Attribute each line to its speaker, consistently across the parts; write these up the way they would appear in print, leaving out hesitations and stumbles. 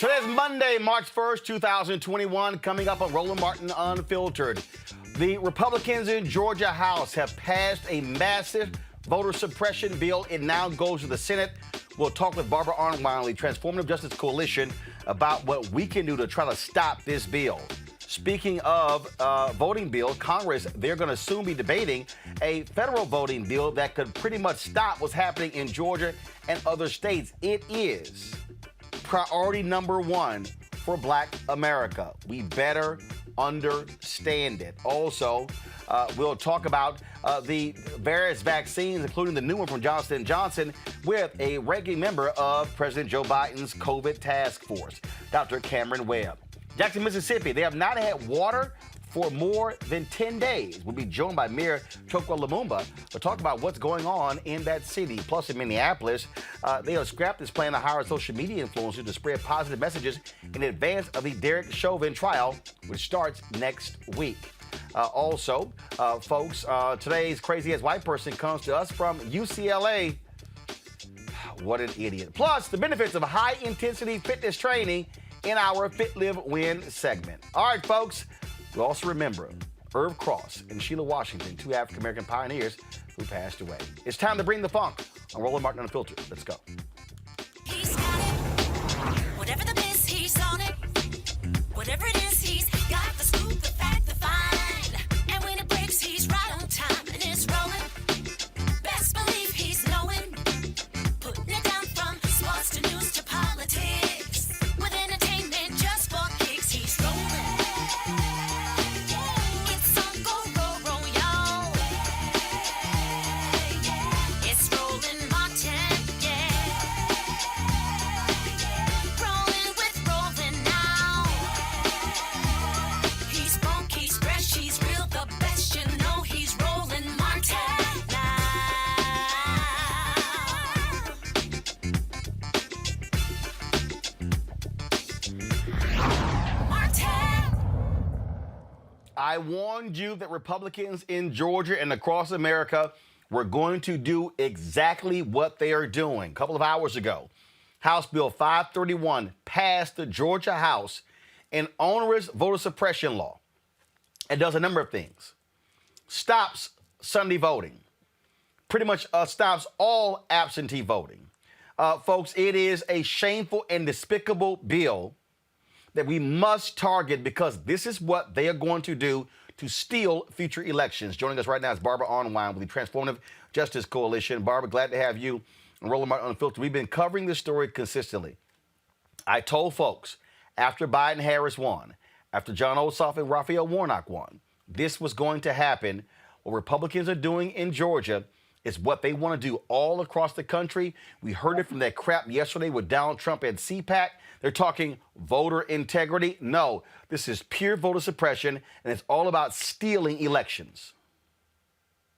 Speaker 1: Today's Monday, March 1st, 2021, coming up on Roland Martin Unfiltered. The Republicans in Georgia House have passed a massive voter suppression bill. It now goes to the Senate. We'll talk with Barbara Arnwine, the Transformative Justice Coalition, about what we can do to try to stop this bill. Speaking of voting bill, Congress, they're going to soon be debating a federal voting bill that could pretty much stop what's happening in Georgia and other states. It is priority number one for Black America. We better understand it. Also, we'll talk about the various vaccines, including the new one from Johnson & Johnson, with a ranking member of President Joe Biden's COVID task force, Dr. Cameron Webb. Jackson, Mississippi, they have not had water for more than 10 days. We'll be joined by Mayor Chokwe Lumumba to talk about what's going on in that city. Plus, in Minneapolis, they have scrapped this plan to hire social media influencers to spread positive messages in advance of the Derek Chauvin trial, which starts next week. Also, folks, today's crazy-ass white person comes to us from UCLA. What an idiot. Plus, the benefits of high-intensity fitness training in our Fit, Live, Win segment. All right, folks. We'll also remember Irv Cross and Sheila Washington, two African-American pioneers who passed away. It's time to bring the funk on Roland Martin Unfiltered. Let's go.
Speaker 2: He's got it. Whatever the biz, he's on it. Whatever it is, he's got the scoop, the fact, the find. And when it breaks, he's right on time and it's rolling. Best believe he's knowing. Putting it down from sports to news to politics. With entertainment just for kicks, he's rolling.
Speaker 1: I warned you that Republicans in Georgia and across America were going to do exactly what they are doing. A couple of hours ago, House Bill 531 passed the Georgia House, an onerous voter suppression law. It does a number of things. Stops Sunday voting. Pretty much stops all absentee voting. Folks, it is a shameful and despicable bill that we must target because this is what they are going to do to steal future elections. Joining us right now is Barbara Arnwine with the Transformative Justice Coalition. Barbara, glad to have you on Roland Martin Unfiltered. We've been covering this story consistently. I told folks after Biden-Harris won, after John Ossoff and Raphael Warnock won, this was going to happen. What Republicans are doing in Georgia is what they want to do all across the country. We heard it from that crap yesterday with Donald Trump and CPAC. They're talking voter integrity. No, this is pure voter suppression, and it's all about stealing elections.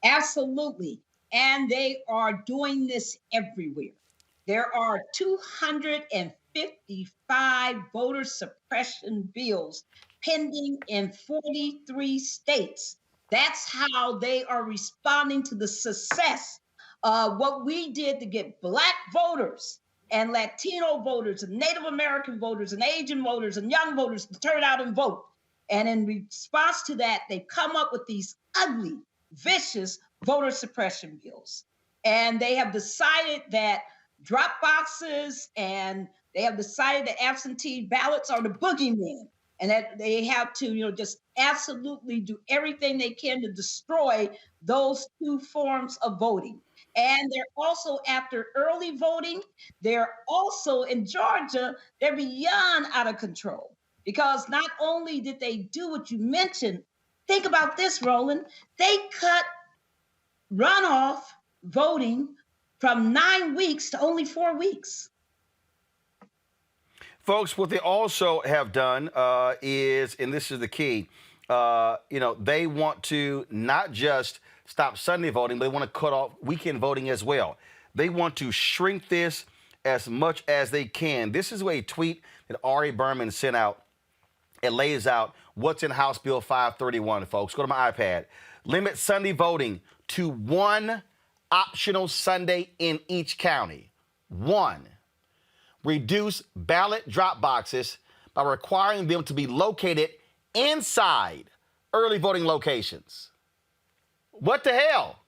Speaker 3: Absolutely. And they are doing this everywhere. There are 255 voter suppression bills pending in 43 states. That's how they are responding to the success of what we did to get Black voters and Latino voters and Native American voters and Asian voters and young voters to turn out and vote. And in response to that, they've come up with these ugly, vicious voter suppression bills. And they have decided that drop boxes and they have decided that absentee ballots are the boogeyman. And that they have to, just absolutely do everything they can to destroy those two forms of voting. And they're also after early voting. They're also in Georgia, they're beyond out of control because not only did they do what you mentioned, think about this, Roland, they cut runoff voting from 9 weeks to only 4 weeks.
Speaker 1: Folks, what they also have done is, and this is the key, they want to not just stop Sunday voting, but they want to cut off weekend voting as well. They want to shrink this as much as they can. This is a tweet that Ari Berman sent out. It lays out what's in House Bill 531, folks. Go to my iPad. Limit Sunday voting to one optional Sunday in each county. One. reduce ballot drop boxes by requiring them to be located inside early voting locations. What the hell?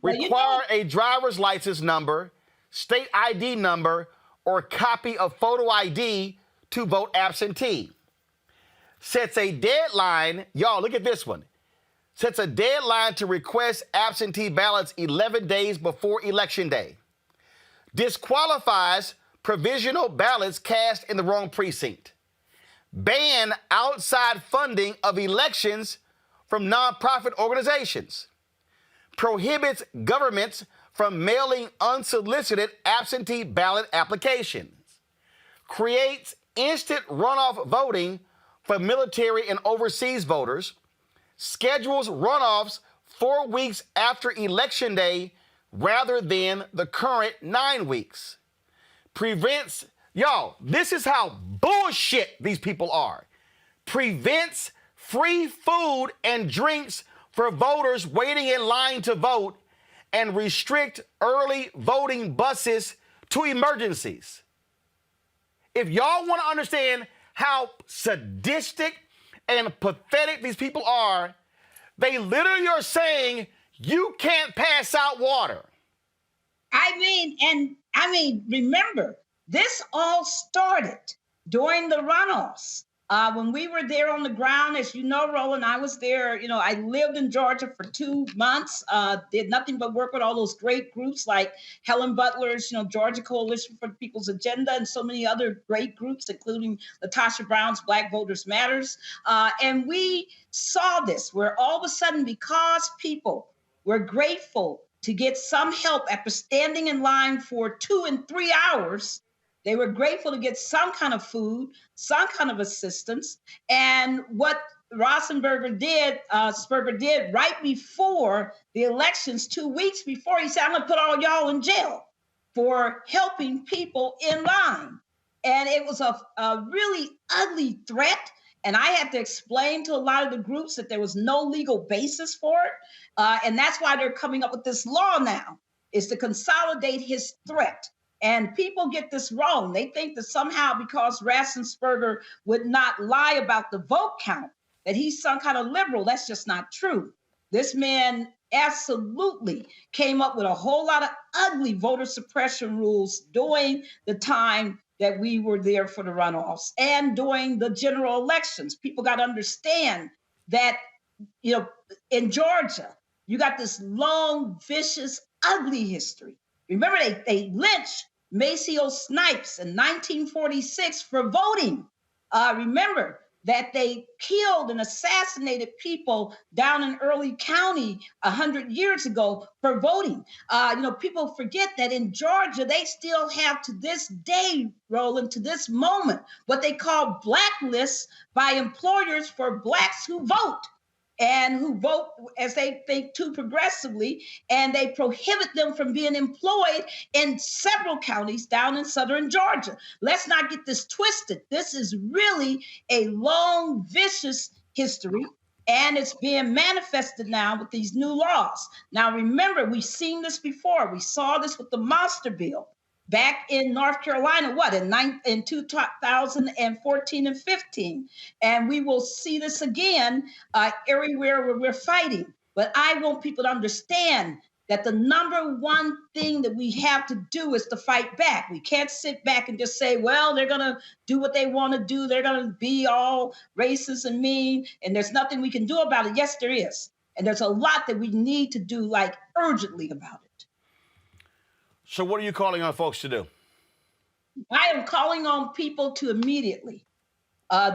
Speaker 3: Well, you
Speaker 1: Require
Speaker 3: know-
Speaker 1: a driver's license number, state ID number, or copy of photo ID to vote absentee. Sets a deadline, y'all, look at this one. Sets a deadline to request absentee ballots 11 days before Election Day. Disqualifies provisional ballots cast in the wrong precinct. Ban outside funding of elections from nonprofit organizations. Prohibits governments from mailing unsolicited absentee ballot applications. Creates instant runoff voting for military and overseas voters. Schedules runoffs 4 weeks after Election Day rather than the current 9 weeks. Prevents, y'all, this is how bullshit these people are. Prevents free food and drinks for voters waiting in line to vote and restrict early voting buses to emergencies. If y'all want to understand how sadistic and pathetic these people are, they literally are saying you can't pass out water.
Speaker 3: Remember, this all started during the runoffs. When we were there on the ground, as you know, Roland, I was there. I lived in Georgia for 2 months, did nothing but work with all those great groups like Helen Butler's, Georgia Coalition for the People's Agenda, and so many other great groups, including Latasha Brown's Black Voters Matters. And we saw this where all of a sudden, because people were grateful to get some help after standing in line for 2 and 3 hours, they were grateful to get some kind of food, some kind of assistance. And what Sperber did right before the elections, 2 weeks before, he said, I'm gonna put all y'all in jail for helping people in line. And it was a really ugly threat. And I had to explain to a lot of the groups that there was no legal basis for it. And that's why they're coming up with this law now, is to consolidate his threat. And people get this wrong. They think that somehow because Raffensperger would not lie about the vote count, that he's some kind of liberal. That's just not true. This man absolutely came up with a whole lot of ugly voter suppression rules during the time that we were there for the runoffs and during the general elections. People got to understand that, in Georgia, you got this long, vicious, ugly history. Remember, they lynched Maceo Snipes in 1946 for voting. Remember that they killed and assassinated people down in Early County 100 years ago for voting. People forget that in Georgia, they still have to this day, Roland, to this moment, what they call blacklists by employers for Blacks who vote. And who vote as they think too progressively, and they prohibit them from being employed in several counties down in southern Georgia. Let's not get this twisted. This is really a long, vicious history, and it's being manifested now with these new laws. Now, remember, we've seen this before. We saw this with the monster bill back in North Carolina, in 2014 and 15. And we will see this again everywhere where we're fighting. But I want people to understand that the number one thing that we have to do is to fight back. We can't sit back and just say, well, they're going to do what they want to do. They're going to be all racist and mean, and there's nothing we can do about it. Yes, there is. And there's a lot that we need to do, urgently about it.
Speaker 1: So what are you calling on folks to do?
Speaker 3: I am calling on people to immediately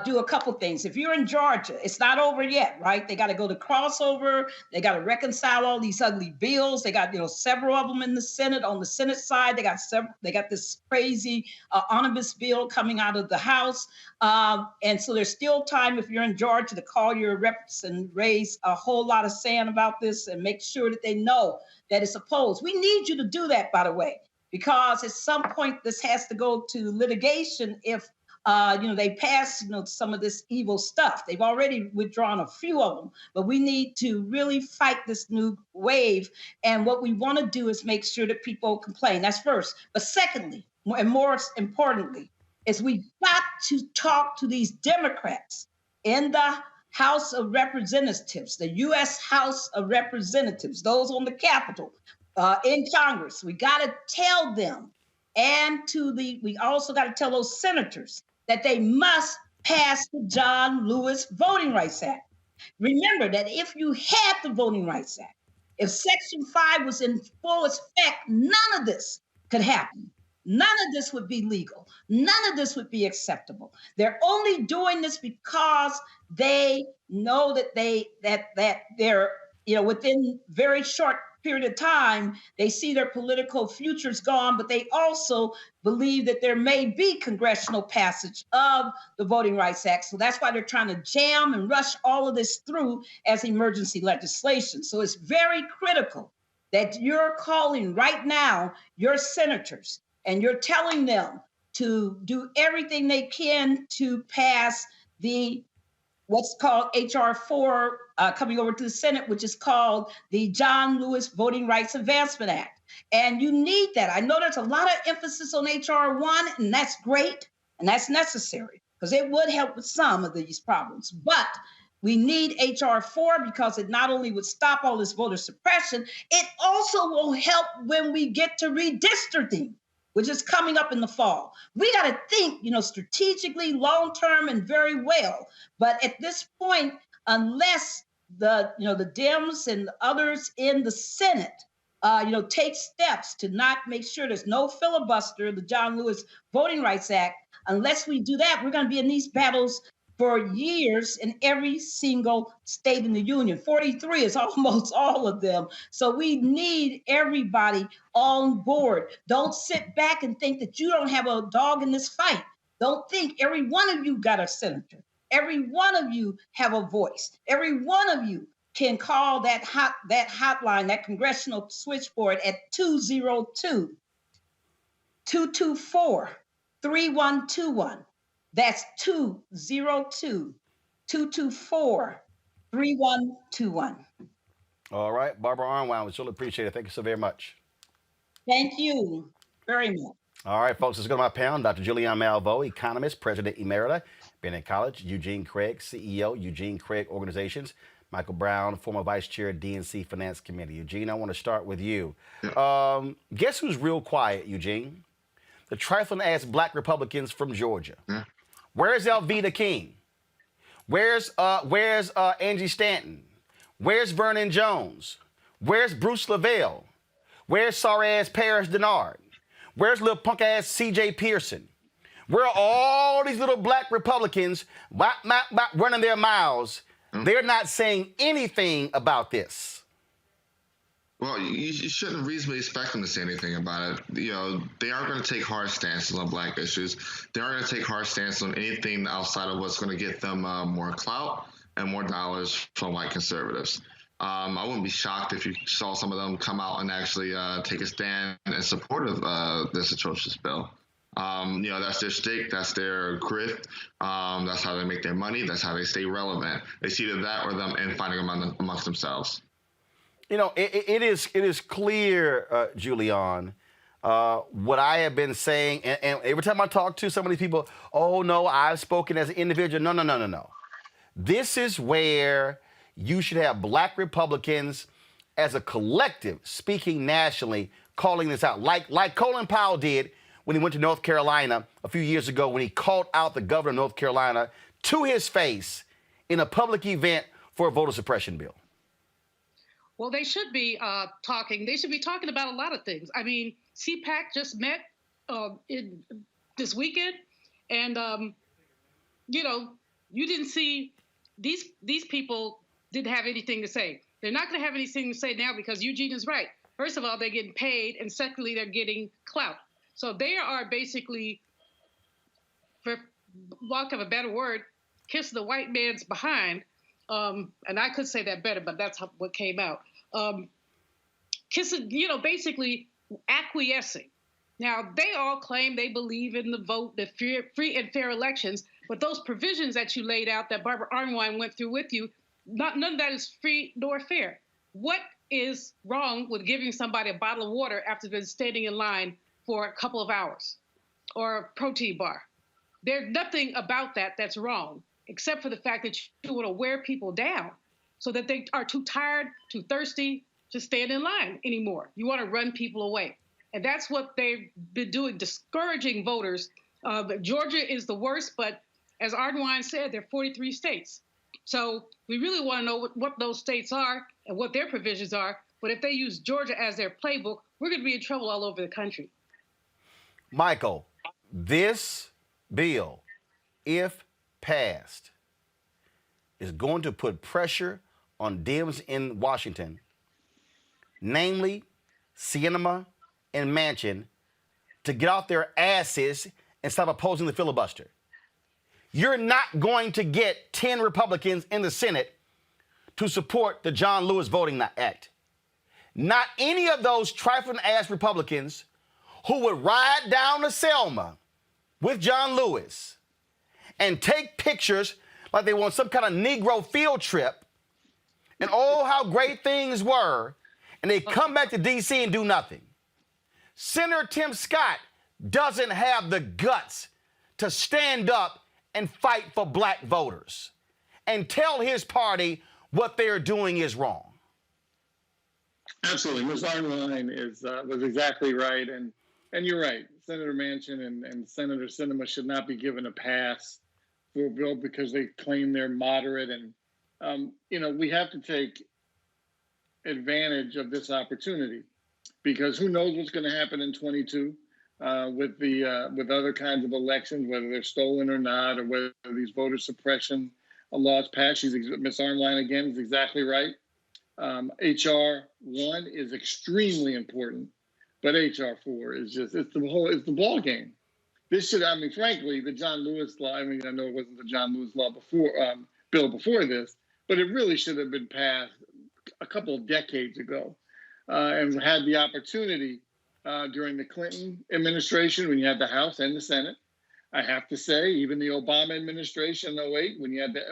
Speaker 3: do a couple things. If you're in Georgia, it's not over yet, right? They got to go to crossover. They got to reconcile all these ugly bills. They got, several of them in the Senate. On the Senate side, they got this crazy omnibus bill coming out of the House. And so there's still time, if you're in Georgia, to call your reps and raise a whole lot of sand about this and make sure that they know that it's opposed. We need you to do that, by the way, because at some point this has to go to litigation if they pass, some of this evil stuff. They've already withdrawn a few of them, but we need to really fight this new wave. And what we want to do is make sure that people complain. That's first. But secondly, and more importantly, is we've got to talk to these Democrats in the House of Representatives, the U.S. House of Representatives, those on the Capitol, in Congress. We got to tell them, and we also got to tell those senators that they must pass the John Lewis Voting Rights Act. Remember that if you had the Voting Rights Act, if Section 5 was in full effect, none of this could happen. None of this would be legal. None of this would be acceptable. They're only doing this because they know that they're, within very short period of time, they see their political futures gone, but they also believe that there may be congressional passage of the Voting Rights Act. So that's why they're trying to jam and rush all of this through as emergency legislation. So it's very critical that you're calling right now your senators and you're telling them to do everything they can to pass what's called H.R. 4 coming over to the Senate, which is called the John Lewis Voting Rights Advancement Act. And you need that. I know there's a lot of emphasis on H.R. 1, and that's great, and that's necessary, because it would help with some of these problems. But we need H.R. 4 because it not only would stop all this voter suppression, it also will help when we get to redistricting, which is coming up in the fall. We got to think, strategically, long-term, and very well. But at this point, unless the Dems and others in the Senate, take steps to not make sure there's no filibuster, the John Lewis Voting Rights Act, unless we do that, we're going to be in these battles for years in every single state in the union. 43 is almost all of them. So we need everybody on board. Don't sit back and think that you don't have a dog in this fight. Don't think every one of you got a senator. Every one of you have a voice. Every one of you can call that hotline, that congressional switchboard at 202-224-3121. That's 202-224-3121.
Speaker 1: All right, Barbara Arnwine, we surely appreciate it. Thank you so very much.
Speaker 3: Thank you very much.
Speaker 1: All right, folks, let's go to my panel. Dr. Julianne Malveaux, economist, president emerita, Bennett College. Eugene Craig, CEO, Eugene Craig Organizations. Michael Brown, former vice chair, DNC Finance Committee. Eugene, I want to start with you. Guess who's real quiet, Eugene? The trifling-ass black Republicans from Georgia. Where's Elvita King? Where's Angie Stanton? Where's Vernon Jones? Where's Bruce Lavelle? Where's sorry-ass Paris Denard? Where's little punk-ass C.J. Pearson? Where are all these little black Republicans running their mouths? They're not saying anything about this.
Speaker 4: Well, you shouldn't reasonably expect them to say anything about it. They aren't going to take hard stances on black issues. They aren't going to take hard stances on anything outside of what's going to get them more clout and more dollars from white conservatives. I wouldn't be shocked if you saw some of them come out and actually take a stand in support of this atrocious bill. That's their stick, that's their grit, that's how they make their money, that's how they stay relevant. It's either that or them infighting amongst themselves.
Speaker 1: It is clear, Julianne, what I have been saying, and every time I talk to some of these people, oh, no, I've spoken as an individual. No. This is where you should have black Republicans as a collective speaking nationally, calling this out, like Colin Powell did when he went to North Carolina a few years ago, when he called out the governor of North Carolina to his face in a public event for a voter suppression bill.
Speaker 5: Well, they should be talking. They should be talking about a lot of things. I mean, CPAC just met this weekend, and you didn't see these people didn't have anything to say. They're not going to have anything to say now because Eugene is right. First of all, they're getting paid, and secondly, they're getting clout. So they are basically, for lack of a better word, kiss the white man's behind. And I could say that better, but that's what came out. Kissing, basically acquiescing. Now, they all claim they believe in the vote, the free and fair elections, but those provisions that you laid out that Barbara Arnwine went through with you, none of that is free nor fair. What is wrong with giving somebody a bottle of water after they've been standing in line for a couple of hours? or a protein bar. There's nothing about that that's wrong, except for the fact that you want to wear people down so that they are too tired, too thirsty to stand in line anymore. You want to run people away. And that's what they've been doing, discouraging voters. Georgia is the worst, but as Ardenwine said, there are 43 states. So we really want to know what those states are and what their provisions are. But if they use Georgia as their playbook, we're going to be in trouble all over the country.
Speaker 1: Michael, this bill, if passed, is going to put pressure on Dems in Washington, namely Sinema and Manchin, to get off their asses and stop opposing the filibuster. You're not going to get 10 Republicans in the Senate to support the John Lewis Voting Act. Not any of those trifling-ass Republicans who would ride down to Selma with John Lewis and take pictures like they want some kind of Negro field trip and oh, how great things were, and they come back to D.C. and do nothing. Senator Tim Scott doesn't have the guts to stand up and fight for black voters and tell his party what they're doing is wrong.
Speaker 6: Absolutely. Ms. Arnline was exactly right. And you're right. Senator Manchin and Senator Sinema should not be given a pass for a bill because they claim they're moderate. And, we have to take advantage of this opportunity because who knows what's going to happen in 22 with other kinds of elections, whether they're stolen or not, or whether these voter suppression laws pass. Ms. Arnline, again, is exactly right. HR 1 is extremely important, but HR 4 is it's the ball game. This should, frankly, the John Lewis law. I know it wasn't the John Lewis law bill before this, but it really should have been passed a couple of decades ago, and had the opportunity during the Clinton administration when you had the House and the Senate. I have to say, even the Obama administration in 08,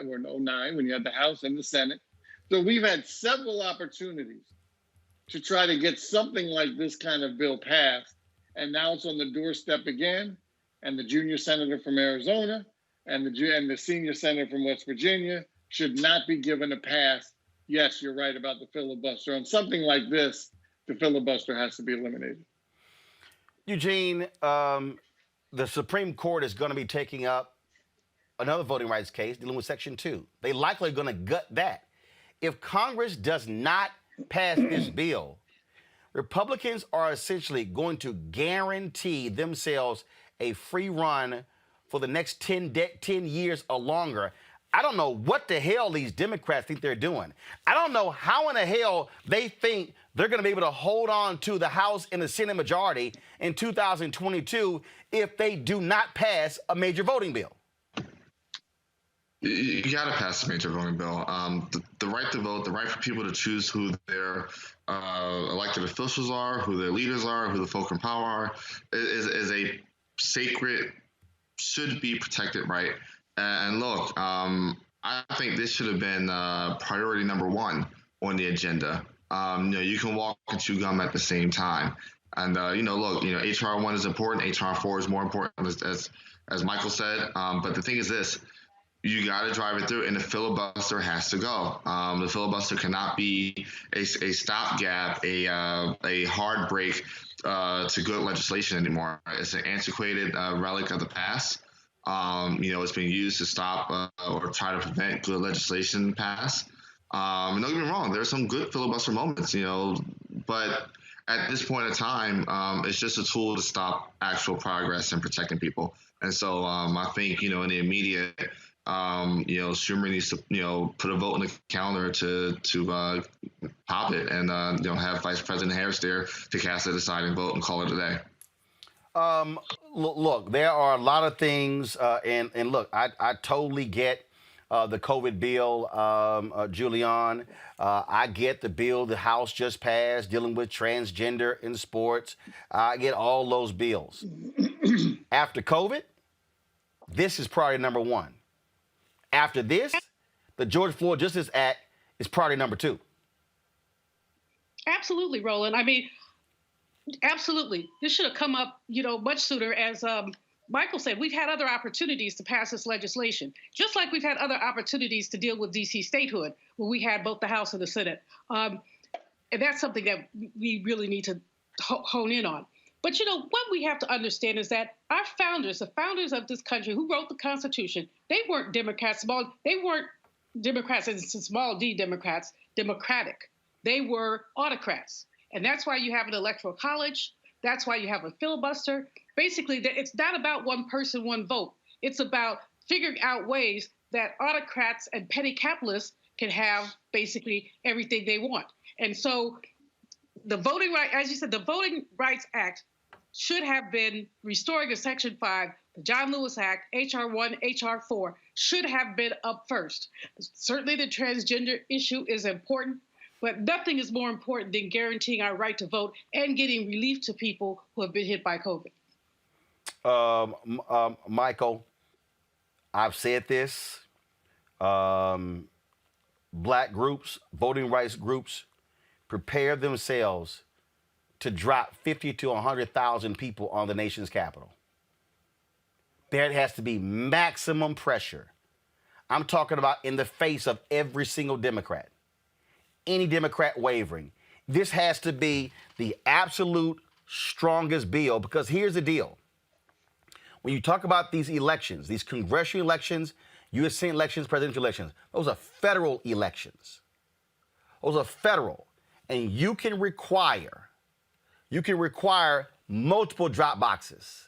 Speaker 6: or in 09, when you had the House and the Senate. So we've had several opportunities to try to get something like this kind of bill passed, and now it's on the doorstep again. And the junior senator from Arizona and the senior senator from West Virginia should not be given a pass. Yes, you're right about the filibuster. On something like this, the filibuster has to be eliminated.
Speaker 1: Eugene, the Supreme Court is going to be taking up another voting rights case dealing with Section 2. They likely are going to gut that. If Congress does not pass this bill, Republicans are essentially going to guarantee themselves a free run for the next 10 years or longer. I don't know what the hell these Democrats think they're doing. I don't know how in the hell they think they're going to be able to hold on to the House and the Senate majority in 2022 if they do not pass a major voting bill.
Speaker 4: You got to pass the major voting bill. The right to vote, the right for people to choose who their elected officials are, who their leaders are, who the folk in power are, is a sacred, should be protected right. And look, I think this should have been priority number 1 on the agenda. You can walk and chew gum at the same time. And, look, HR 1 is important. HR 4 is more important, as Michael said. But the thing is this. You got to drive it through, and the filibuster has to go. The filibuster cannot be a stopgap, a hard break to good legislation anymore. It's an antiquated relic of the past. It's been used to stop or try to prevent good legislation pass. Don't get me wrong, there are some good filibuster moments, but at this point in time, it's just a tool to stop actual progress and protecting people. And so I think, in the immediate, Schumer needs to, put a vote in the calendar to pop it and, have Vice President Harris there to cast a deciding vote and call it a day.
Speaker 1: Look, there are a lot of things, and look, I totally get the COVID bill, Julian. I get the bill the House just passed dealing with transgender in sports. I get all those bills. After COVID, this is priority number 1. After this, the George Floyd Justice Act is priority number 2.
Speaker 5: Absolutely, Roland. Absolutely. This should have come up, much sooner. As Michael said, we've had other opportunities to pass this legislation, just like we've had other opportunities to deal with DC statehood, where we had both the House and the Senate. And that's something that we really need to hone in on. But what we have to understand is that our founders, the founders of this country who wrote the Constitution, they weren't Democrats. They weren't Democrats, and small d Democrats, democratic. They were autocrats. And that's why you have an electoral college. That's why you have a filibuster. Basically, it's not about one person, one vote. It's about figuring out ways that autocrats and petty capitalists can have basically everything they want. And so the voting right, as you said, the Voting Rights Act should have been restoring a Section 5, the John Lewis Act, H.R. 1, H.R. 4, should have been up first. Certainly the transgender issue is important, but nothing is more important than guaranteeing our right to vote and getting relief to people who have been hit by COVID.
Speaker 1: Michael, I've said this. Black groups, voting rights groups, prepare themselves to drop 50 to 100,000 people on the nation's capital. There has to be maximum pressure. I'm talking about in the face of every single Democrat. Any Democrat wavering. This has to be the absolute strongest bill, because here's the deal. When you talk about these elections, these congressional elections, U.S. Senate elections, presidential elections, those are federal elections. Those are federal. And you can require multiple drop boxes.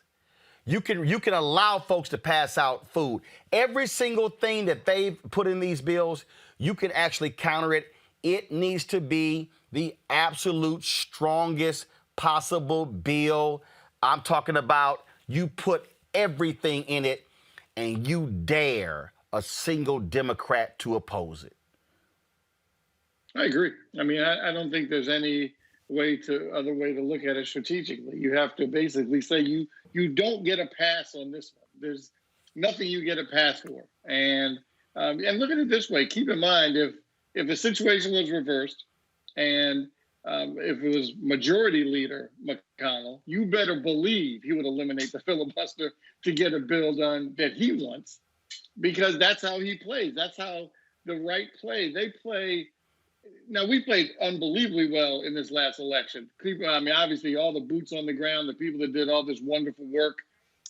Speaker 1: You can allow folks to pass out food. Every single thing that they've put in these bills, you can actually counter it. It needs to be the absolute strongest possible bill. I'm talking about you put everything in it and you dare a single Democrat to oppose it.
Speaker 6: I agree. I mean, I don't think there's any other way to look at it strategically. You have to basically say you don't get a pass on this one. There's nothing you get a pass for. And look at it this way. Keep in mind, if the situation was reversed and if it was Majority Leader McConnell, you better believe he would eliminate the filibuster to get a bill done that he wants, because that's how he plays. That's how the right play. They play. Now, we played unbelievably well in this last election. I mean, obviously, all the boots on the ground, the people that did all this wonderful work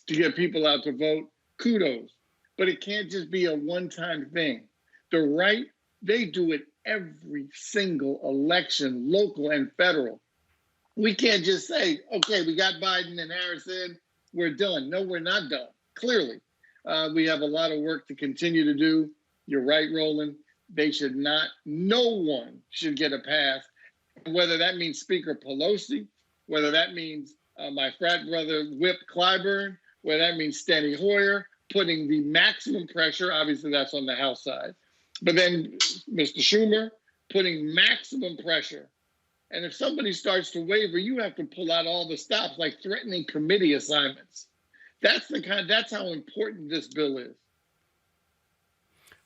Speaker 6: to get people out to vote, kudos. But it can't just be a one-time thing. The right, they do it every single election, local and federal. We can't just say, okay, we got Biden and Harris in, we're done. No, we're not done. Clearly, we have a lot of work to continue to do. You're right, Roland. They should not, no one should get a pass, whether that means Speaker Pelosi, whether that means my frat brother Whip Clyburn, whether that means Steny Hoyer, putting the maximum pressure, obviously that's on the House side, but then Mr. Schumer putting maximum pressure. And if somebody starts to waver, you have to pull out all the stops, like threatening committee assignments. That's how important this bill is.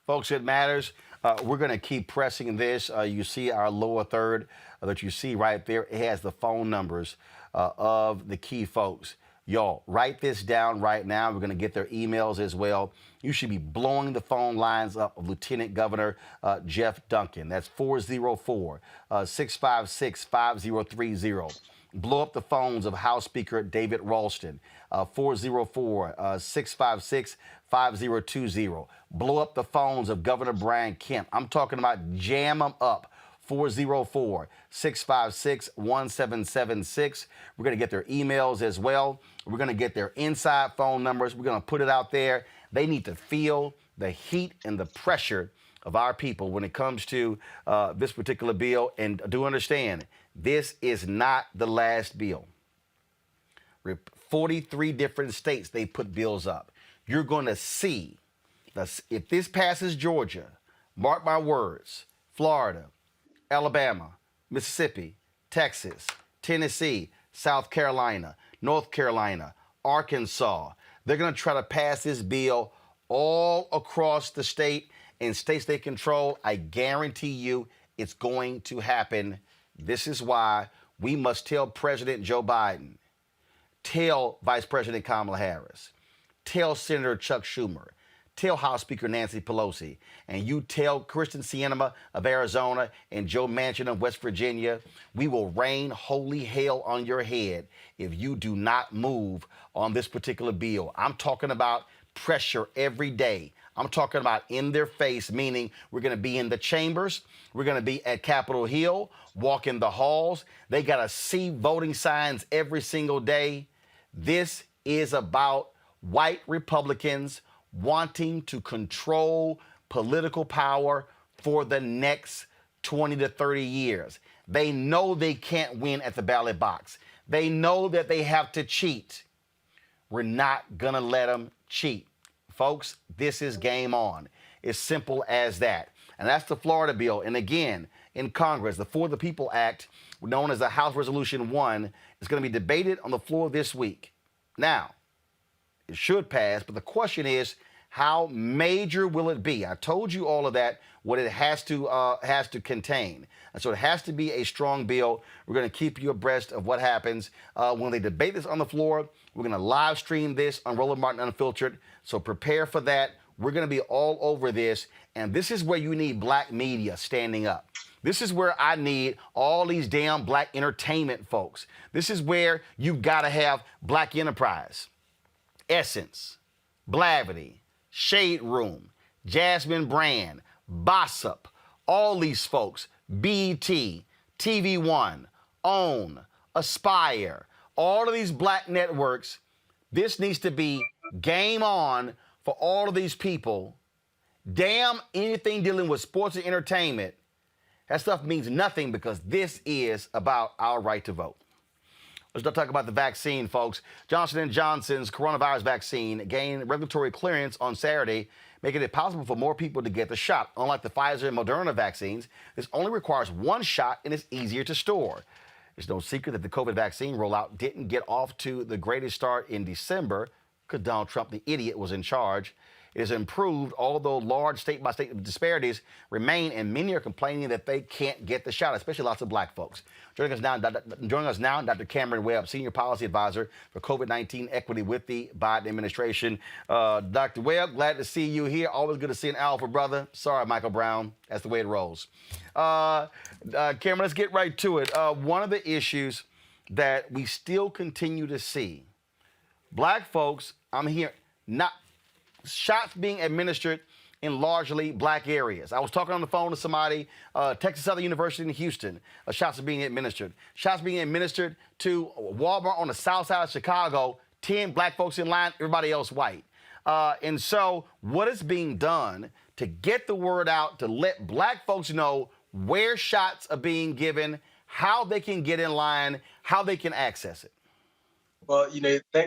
Speaker 1: Folks, it matters. We're going to keep pressing this. You see our lower third that you see right there. It has the phone numbers of the key folks. Y'all, write this down right now. We're going to get their emails as well. You should be blowing the phone lines up of Lieutenant Governor Jeff Duncan. That's 404-656-5030. Blow up the phones of House Speaker David Ralston, 404-656-5020. Blow up the phones of Governor Brian Kemp. I'm talking about jam them up. 404-656-1776. We're going to get their emails as well. We're going to get their inside phone numbers. We're going to put it out there. They need to feel the heat and the pressure of our people when it comes to this particular bill. And do understand, this is not the last bill. 43 different states, they put bills up. You're going to see, if this passes Georgia, mark my words, Florida, Alabama, Mississippi, Texas, Tennessee, South Carolina, North Carolina, Arkansas, they're going to try to pass this bill all across the state. In states they control, I guarantee you it's going to happen. This is why we must tell President Joe Biden, tell Vice President Kamala Harris, tell Senator Chuck Schumer, tell House Speaker Nancy Pelosi, and you tell Kristen Sinema of Arizona and Joe Manchin of West Virginia, we will rain holy hell on your head if you do not move on this particular bill. I'm talking about pressure every day. I'm talking about in their face, meaning we're going to be in the chambers. We're going to be at Capitol Hill, walk in the halls. They got to see voting signs every single day. This is about white Republicans wanting to control political power for the next 20 to 30 years. They know they can't win at the ballot box. They know that they have to cheat. We're not going to let them cheat. Folks, this is game on. It's simple as that. And that's the Florida bill. And again, in Congress, the For the People Act, known as the House Resolution 1, is going to be debated on the floor this week. Now, it should pass, but the question is, how major will it be? I told you all of that, what it has to contain. And so it has to be a strong bill. We're going to keep you abreast of what happens. When they debate this on the floor, we're going to live stream this on Roland Martin Unfiltered. So prepare for that. We're going to be all over this. And this is where you need black media standing up. This is where I need all these damn black entertainment folks. This is where you've got to have Black Enterprise, Essence, Blavity, Shade Room, Jasmine Brand, Bossip, all these folks, BET, TV One, OWN, Aspire, all of these black networks. This needs to be game on for all of these people. Damn anything dealing with sports and entertainment. That stuff means nothing because this is about our right to vote. Let's not talk about the vaccine, folks. Johnson & Johnson's coronavirus vaccine gained regulatory clearance on Saturday, making it possible for more people to get the shot. Unlike the Pfizer and Moderna vaccines, this only requires one shot and is easier to store. It's no secret that the COVID vaccine rollout didn't get off to the greatest start in December because Donald Trump, the idiot, was in charge. It has improved, although large state-by-state disparities remain, and many are complaining that they can't get the shot, especially lots of black folks. Joining us now, Dr. Cameron Webb, Senior Policy Advisor for COVID-19 Equity with the Biden administration. Dr. Webb, glad to see you here. Always good to see an alpha brother. Sorry, Michael Brown. That's the way it rolls. Cameron, let's get right to it. One of the issues that we still continue to see, black folks, I'm here, not shots being administered in largely black areas. I was talking on the phone to somebody, Texas Southern University in Houston, shots are being administered. Shots being administered to Walmart on the south side of Chicago, 10 black folks in line, everybody else white. And so what is being done to get the word out, to let black folks know where shots are being given, how they can get in line, how they can access it?
Speaker 7: Well,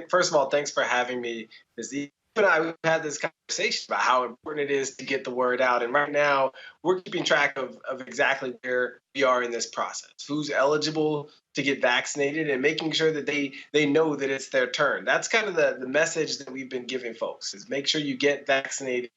Speaker 7: first of all, thanks for having me. You and I, we've had this conversation about how important it is to get the word out. And right now, we're keeping track of exactly where we are in this process, who's eligible to get vaccinated, and making sure that they know that it's their turn. That's kind of the message that we've been giving folks, is make sure you get vaccinated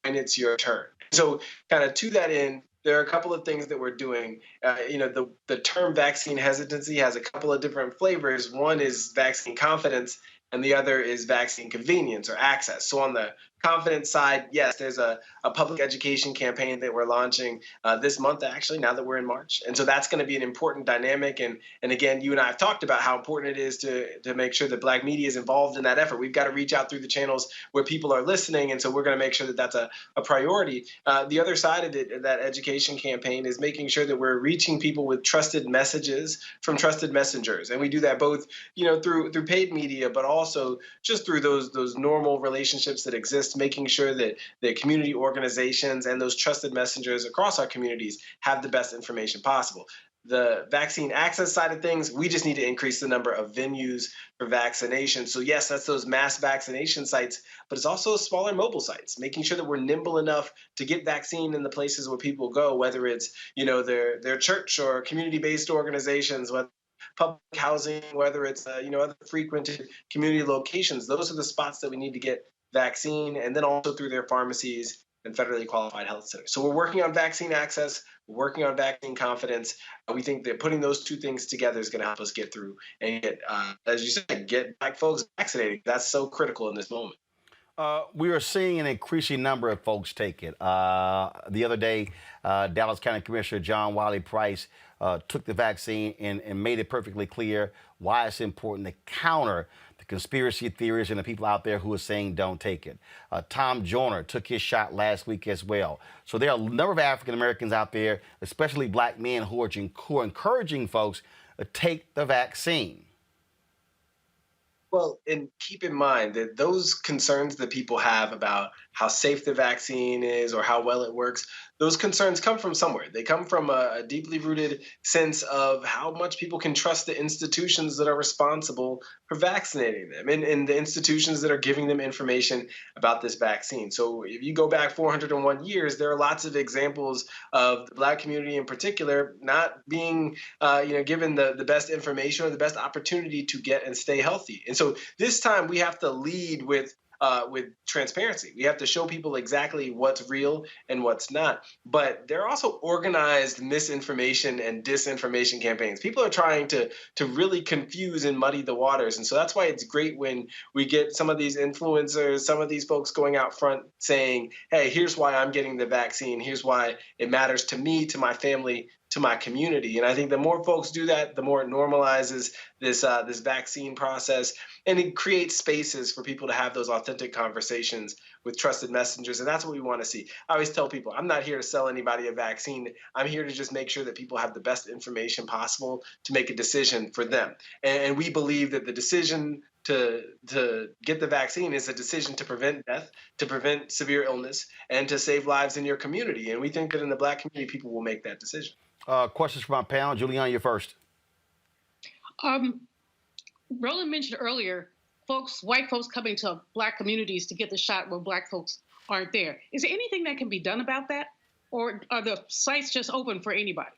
Speaker 7: when it's your turn. So kind of to that end, there are a couple of things that we're doing. The term vaccine hesitancy has a couple of different flavors. One is vaccine confidence, and the other is vaccine convenience or access. So on the confidence side, yes, there's a public education campaign that we're launching this month, actually, now that we're in March. And so that's going to be an important dynamic. And again, you and I have talked about how important it is to make sure that black media is involved in that effort. We've got to reach out through the channels where people are listening. And so we're going to make sure that that's a priority. The other side of it, that education campaign, is making sure that we're reaching people with trusted messages from trusted messengers. And we do that both, through paid media, but also just through those normal relationships that exist, making sure that the community organizations and those trusted messengers across our communities have the best information possible. The vaccine access side of things, we just need to increase the number of venues for vaccination. So yes, that's those mass vaccination sites, but it's also smaller mobile sites, making sure that we're nimble enough to get vaccine in the places where people go, whether it's, their church or community-based organizations, whether public housing, whether it's, other frequented community locations. Those are the spots that we need to get vaccine, and then also through their pharmacies and federally qualified health centers. So we're working on vaccine access, we're working on vaccine confidence. We think that putting those two things together is going to help us get through and get, as you said, get black folks vaccinated. That's so critical in this moment.
Speaker 1: We are seeing an increasing number of folks take it. The other day, Dallas County Commissioner John Wiley Price took the vaccine and made it perfectly clear why it's important to counter the conspiracy theories and the people out there who are saying don't take it. Tom Joyner took his shot last week as well. So there are a number of African Americans out there, especially black men, who are encouraging folks to take the vaccine.
Speaker 7: Well, and keep in mind that those concerns that people have about how safe the vaccine is or how well it works, those concerns come from somewhere. They come from a deeply rooted sense of how much people can trust the institutions that are responsible for vaccinating them and the institutions that are giving them information about this vaccine. So if you go back 401 years, there are lots of examples of the Black community in particular not being given the best information or the best opportunity to get and stay healthy. And so this time we have to lead with transparency. We have to show people exactly what's real and what's not. But there are also organized misinformation and disinformation campaigns. People are trying to really confuse and muddy the waters. And so that's why it's great when we get some of these influencers, some of these folks going out front saying, hey, here's why I'm getting the vaccine. Here's why it matters to me, to my family, to my community. And I think the more folks do that, the more it normalizes this vaccine process, and it creates spaces for people to have those authentic conversations with trusted messengers. And that's what we want to see. I always tell people, I'm not here to sell anybody a vaccine. I'm here to just make sure that people have the best information possible to make a decision for them. And we believe that the decision to get the vaccine is a decision to prevent death, to prevent severe illness, and to save lives in your community. And we think that in the Black community, people will make that decision.
Speaker 1: Questions from our panel. Juliana, you're first.
Speaker 5: Roland mentioned earlier, white folks coming to Black communities to get the shot where Black folks aren't there. Is there anything that can be done about that? Or are the sites just open for anybody?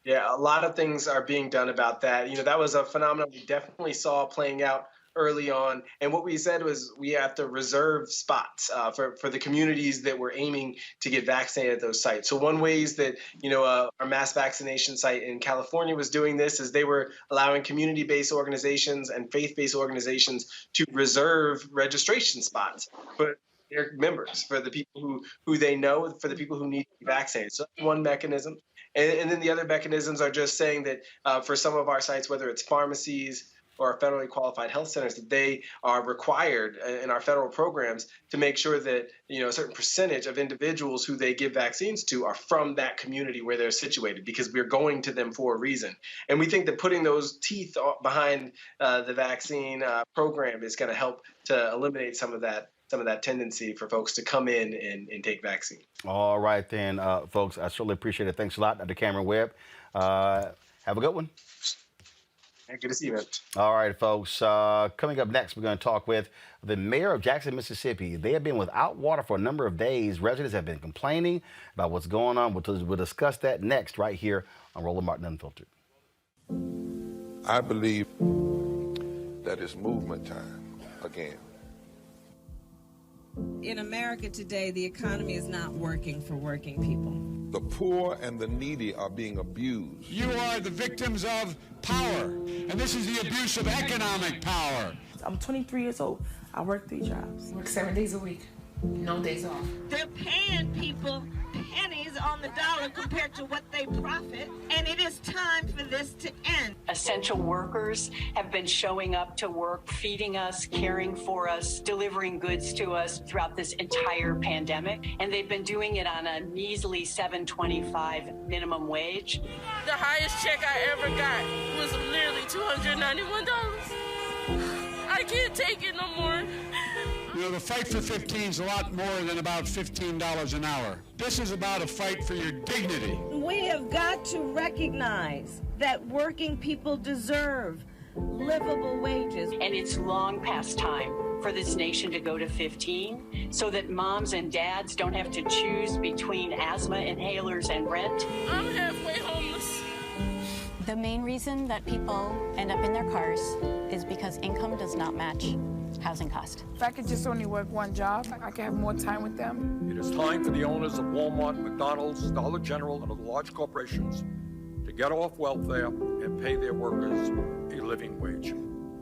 Speaker 7: Yeah, a lot of things are being done about that. That was a phenomenon we definitely saw playing out early on. And what we said was we have to reserve spots for the communities that we're aiming to get vaccinated at those sites. So one ways that, our mass vaccination site in California was doing this is they were allowing community-based organizations and faith-based organizations to reserve registration spots for their members, for the people who they know, for the people who need to be vaccinated. So that's one mechanism. And then the other mechanisms are just saying that for some of our sites, whether it's pharmacies or federally qualified health centers, that they are required in our federal programs to make sure that a certain percentage of individuals who they give vaccines to are from that community where they're situated, because we're going to them for a reason. And we think that putting those teeth behind the vaccine program is going to help to eliminate some of that tendency for folks to come in and take vaccine. All
Speaker 1: right, then, folks, I certainly appreciate it. Thanks a lot, Dr. Cameron Webb. Have a good one.
Speaker 7: Good to see you, man.
Speaker 1: All right, folks. Coming up next, we're going to talk with the mayor of Jackson, Mississippi. They have been without water for a number of days. Residents have been complaining about what's going on. We'll discuss that next right here on Roland Martin Unfiltered.
Speaker 8: I believe that it's movement time again.
Speaker 9: In America today, the economy is not working for working people.
Speaker 8: The poor and the needy are being abused.
Speaker 10: You are the victims of power, and this is the abuse of economic power.
Speaker 11: I'm 23 years old. I work 3 jobs.
Speaker 12: Work 7 days a week, no days off.
Speaker 13: They're paying people pennies on the dollar compared to what they profit, and it is time for this to end.
Speaker 14: Essential workers have been showing up to work, feeding us, caring for us, delivering goods to us throughout this entire pandemic, and they've been doing it on a measly $7.25 minimum wage.
Speaker 15: The highest check I ever got was literally $291. I can't take it no more.
Speaker 10: The fight for 15 is a lot more than about $15 an hour. This is about a fight for your dignity.
Speaker 9: We have got to recognize that working people deserve livable wages.
Speaker 14: And it's long past time for this nation to go to 15 so that moms and dads don't have to choose between asthma inhalers and rent.
Speaker 15: I'm halfway homeless.
Speaker 16: The main reason that people end up in their cars is because income does not match housing cost.
Speaker 11: If I could just only work 1 job, I could have more time with them.
Speaker 17: It is time for the owners of Walmart, McDonald's, Dollar General, and other large corporations to get off welfare and pay their workers a living wage.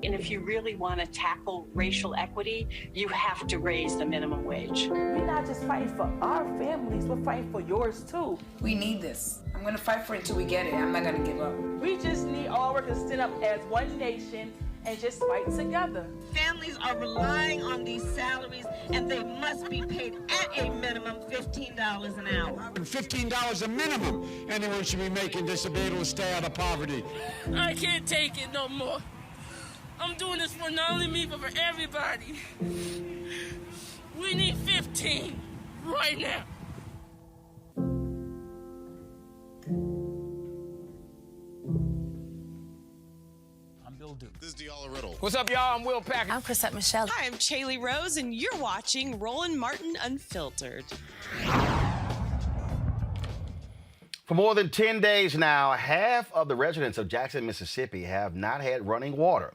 Speaker 14: And if you really want to tackle racial equity, you have to raise the minimum wage.
Speaker 11: We're not just fighting for our families, we're fighting for yours too.
Speaker 12: We need this. I'm going to fight for it until we get it. I'm not going to give up.
Speaker 11: We just need all workers to stand up as one nation and just fight together.
Speaker 13: Families are relying on these salaries, and they must be paid at a minimum $15 an hour.
Speaker 10: $15 a minimum. Anyone should be making this to be able to stay out of poverty.
Speaker 15: I can't take it no more. I'm doing this for not only me, but for everybody. We need 15 right now.
Speaker 18: This is Diala Riddle.
Speaker 19: What's up, y'all? I'm Will Packer.
Speaker 20: I'm Chrisette Michelle.
Speaker 21: Hi, I'm Chaley Rose, and you're watching Roland Martin Unfiltered.
Speaker 1: For more than 10 days now, half of the residents of Jackson, Mississippi have not had running water.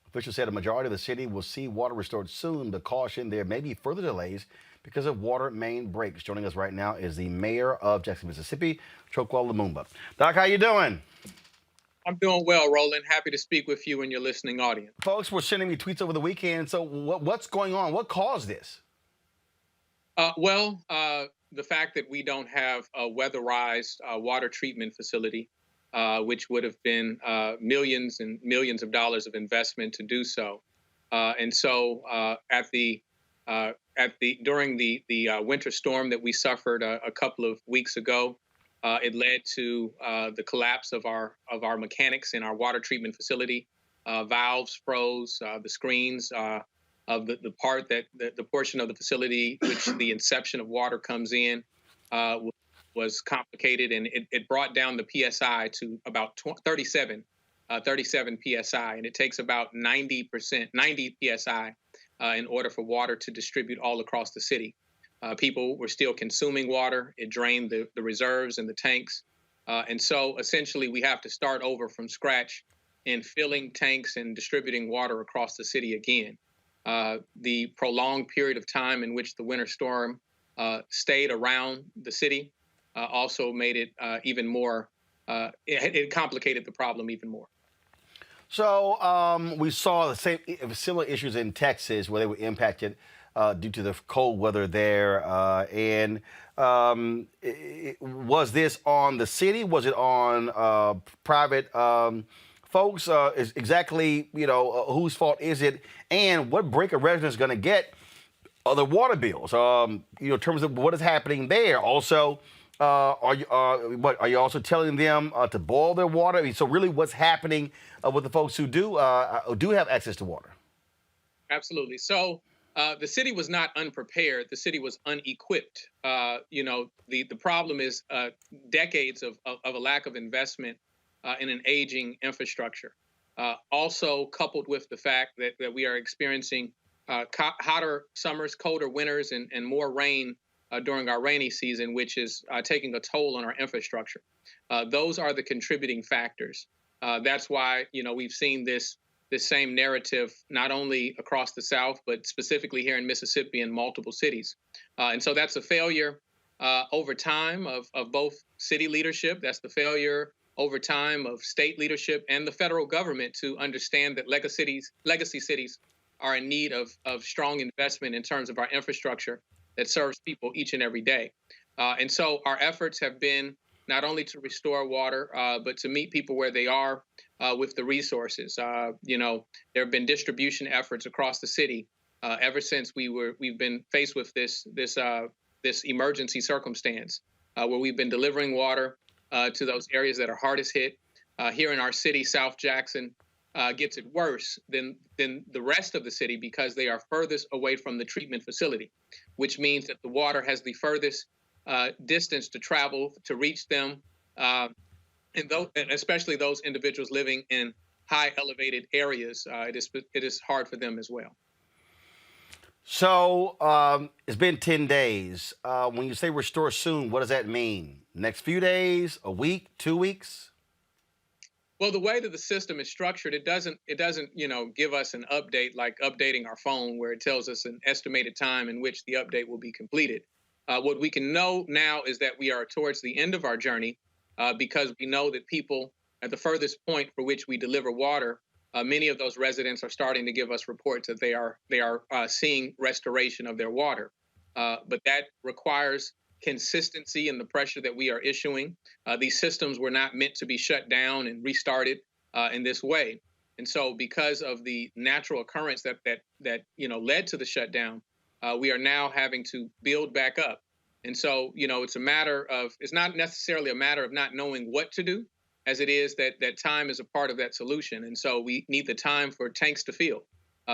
Speaker 1: Officials said a majority of the city will see water restored soon, but caution there may be further delays because of water main breaks. Joining us right now is the mayor of Jackson, Mississippi, Chokwa Lumumba. Doc, how you doing?
Speaker 22: I'm doing well, Roland. Happy to speak with you and your listening audience.
Speaker 1: Folks were sending me tweets over the weekend. So what's going on? What caused this?
Speaker 22: The fact that we don't have a weatherized water treatment facility, which would have been millions and millions of dollars of investment to do so. During the winter storm that we suffered a couple of weeks ago, it led to the collapse of our mechanics in our water treatment facility. Valves froze, the screens of the portion of the facility which the inception of water comes in was complicated, and it brought down the PSI to about 37 PSI, and it takes about 90 PSI in order for water to distribute all across the city. People were still consuming water. It drained the reserves and the tanks. And so essentially we have to start over from scratch in filling tanks and distributing water across the city again. The prolonged period of time in which the winter storm stayed around the city also made it even more, it complicated the problem even more.
Speaker 1: So we saw the same similar issues in Texas where they were impacted due to the cold weather there. Was this on the city? Was it on private folks? Is exactly, whose fault is it? And what break a resident is going to get are the water bills, in terms of what is happening there. Also, are you also telling them to boil their water? I mean, so really what's happening with the folks who do have access to water? Absolutely.
Speaker 22: So the city was not unprepared. The city was unequipped. The problem is decades of a lack of investment in an aging infrastructure. Also coupled with the fact that we are experiencing hotter summers, colder winters, and more rain during our rainy season, which is taking a toll on our infrastructure. Those are the contributing factors. That's why, we've seen this same narrative not only across the South, but specifically here in Mississippi in multiple cities. And so that's a failure over time of both city leadership. That's the failure over time of state leadership and the federal government to understand that legacy cities are in need of strong investment in terms of our infrastructure that serves people each and every day. And so our efforts have been not only to restore water, but to meet people where they are with the resources. There have been distribution efforts across the city ever since we've been faced with this emergency circumstance, where we've been delivering water to those areas that are hardest hit. Here in our city, South Jackson gets it worse than the rest of the city because they are furthest away from the treatment facility, which means that the water has the furthest distance to travel to reach them, and especially those individuals living in high elevated areas. It is hard for them as well.
Speaker 1: So it's been 10 days. When you say restore soon, what does that mean? Next few days, a week, 2 weeks?
Speaker 22: Well, the way that the system is structured, it doesn't give us an update like updating our phone, where it tells us an estimated time in which the update will be completed. What we can know now is that we are towards the end of our journey because we know that people at the furthest point for which we deliver water Many of those residents are starting to give us reports that they are seeing restoration of their water. But that requires consistency in the pressure that we are issuing. These systems were not meant to be shut down and restarted in this way. And so because of the natural occurrence that led to the shutdown, we are now having to build back up. And so, it's not necessarily a matter of not knowing what to do, as it is that time is a part of that solution. And so we need the time for tanks to fill.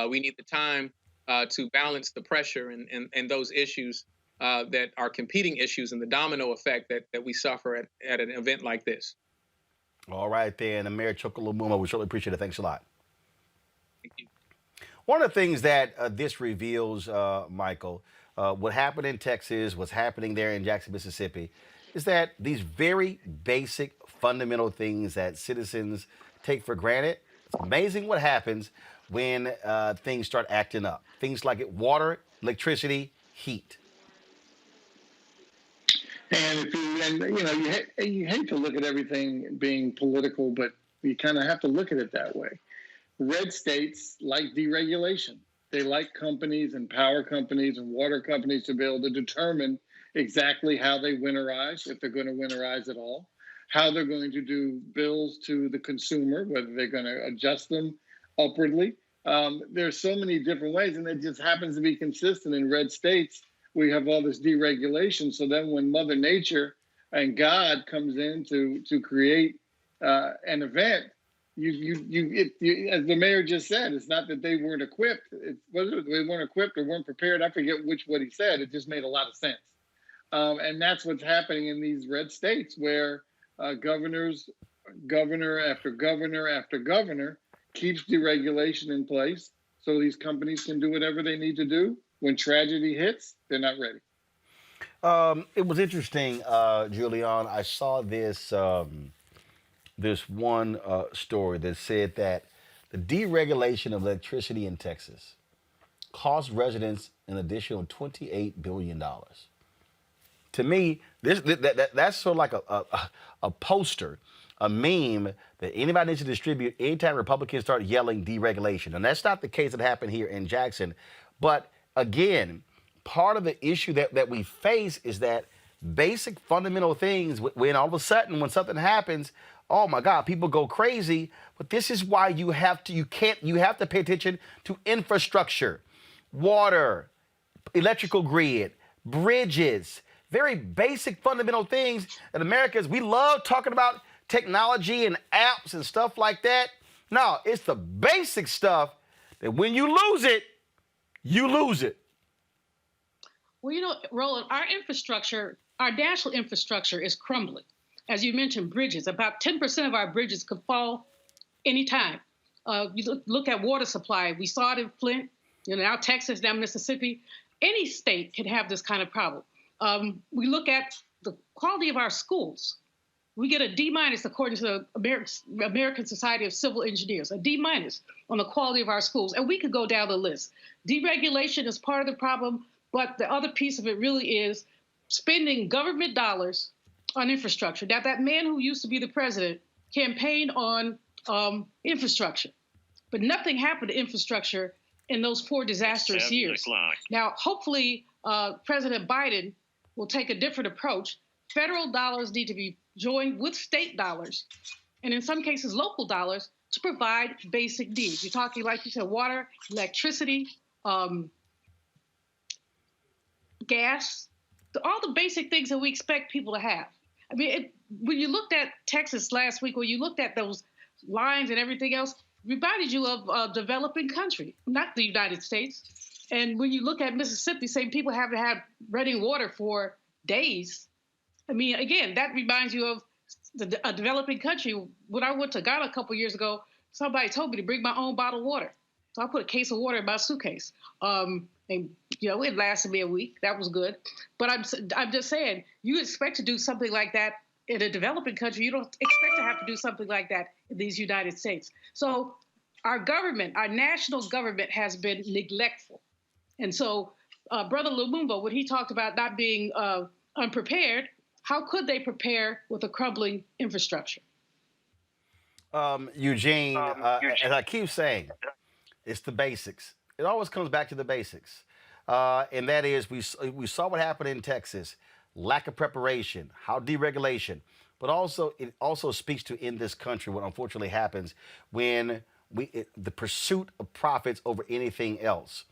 Speaker 22: We need the time to balance the pressure and those issues that are competing issues and the domino effect that we suffer at an event like this.
Speaker 1: All right, then. And Mayor Chukwulumuma, we certainly appreciate it. Thanks a lot.
Speaker 22: Thank you.
Speaker 1: One of the things that this reveals, Michael, what happened in Texas, what's happening there in Jackson, Mississippi, is that these very basic, fundamental things that citizens take for granted, it's amazing what happens when things start acting up. Things like water, electricity, heat.
Speaker 6: And you hate to look at everything being political, but you kind of have to look at it that way. Red states like deregulation. They like companies and power companies and water companies to be able to determine exactly how they winterize, if they're going to winterize at all, how they're going to do bills to the consumer, whether they're going to adjust them upwardly. There's so many different ways, and it just happens to be consistent in red states. We have all this deregulation. So then when Mother Nature and God comes in to create an event, as the mayor just said, it's not that they weren't equipped. They weren't equipped or weren't prepared. I forget what he said. It just made a lot of sense. And that's what's happening in these red states where governor after governor after governor keeps deregulation in place so these companies can do whatever they need to do. When tragedy hits, they're not ready.
Speaker 1: It was interesting, Julian. I saw this one story that said that the deregulation of electricity in Texas cost residents an additional $28 billion. To me, that's sort of like a poster, a meme that anybody needs to distribute anytime Republicans start yelling deregulation. And that's not the case that happened here in Jackson. But again, part of the issue that we face is that basic fundamental things, when all of a sudden, when something happens, oh my God, people go crazy. But this is why you have to pay attention to infrastructure, water, electrical grid, bridges, very basic fundamental things that Americans, we love talking about technology and apps and stuff like that. No, it's the basic stuff that when you lose it, you lose it.
Speaker 5: Well, Roland, our infrastructure, our national infrastructure is crumbling. As you mentioned, bridges, about 10% of our bridges could fall anytime. You look at water supply. We saw it in Flint, now Texas, now Mississippi. Any state can have this kind of problem. We look at the quality of our schools. We get a D- according to the American Society of Civil Engineers, a D- on the quality of our schools. And we could go down the list. Deregulation is part of the problem, but the other piece of it really is spending government dollars on infrastructure. Now, that man who used to be the president campaigned on infrastructure, but nothing happened to infrastructure in those 4 disastrous years. Now, hopefully, President Biden will take a different approach. Federal dollars need to be joined with state dollars, and in some cases, local dollars, to provide basic needs. You're talking, like you said, water, electricity, gas, all the basic things that we expect people to have. I mean, when you looked at Texas last week, when you looked at those lines and everything else, reminded you of a developing country, not the United States. And when you look at Mississippi, saying people haven't had running water for days, I mean, again, that reminds you of a developing country. When I went to Ghana a couple years ago, somebody told me to bring my own bottled water. So I put a case of water in my suitcase. And, it lasted me a week. That was good. But I'm just saying, you expect to do something like that in a developing country. You don't expect to have to do something like that in these United States. So our government, our national government, has been neglectful. And so Brother Lumumba, when he talked about not being unprepared, how could they prepare with a crumbling infrastructure?
Speaker 1: Eugene, as I keep saying, it's the basics. It always comes back to the basics. And that is, we saw what happened in Texas, lack of preparation, how deregulation, but also it also speaks to in this country what unfortunately happens when the pursuit of profits over anything else.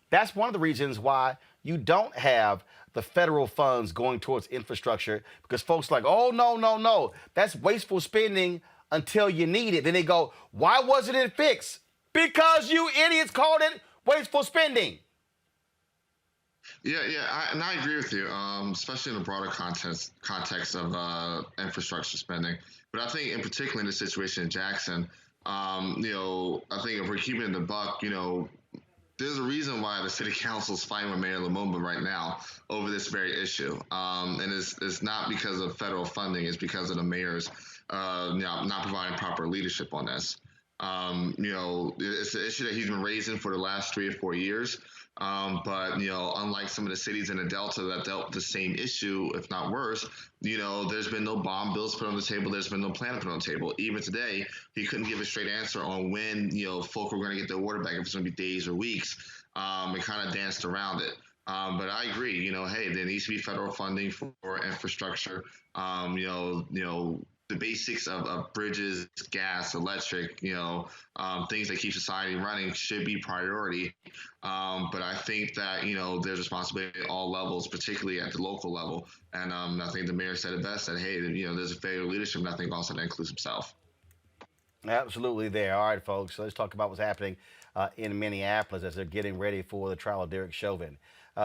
Speaker 1: That's one of the reasons why you don't have the federal funds going towards infrastructure, because folks are like, oh, no, no, no, that's wasteful spending until you need it. Then they go, why wasn't it fixed? Because you idiots called it wasteful spending.
Speaker 4: And I agree with you, especially in the broader context of infrastructure spending. But I think, in particular, in the situation in Jackson, I think if we're keeping it the buck, there's a reason why the city council is fighting with Mayor Lumumba right now over this very issue. And it's not because of federal funding, it's because of the mayor's not providing proper leadership on this. It's an issue that he's been raising for the last 3 or 4 years. But unlike some of the cities in the Delta that dealt with the same issue, if not worse, there's been no bond bills put on the table. There's been no plan put on the table. Even today, he couldn't give a straight answer on when, folk were going to get their water back, if it's going to be days or weeks. It kind of danced around it. But I agree, hey, there needs to be federal funding for infrastructure. The basics of bridges, gas, electric, things that keep society running should be priority. But I think that, there's responsibility at all levels, particularly at the local level. And I think the mayor said it best, that, hey, there's a failure of leadership, and I think also that includes himself.
Speaker 1: Absolutely there. All right, folks, so let's talk about what's happening in Minneapolis as they're getting ready for the trial of Derek Chauvin.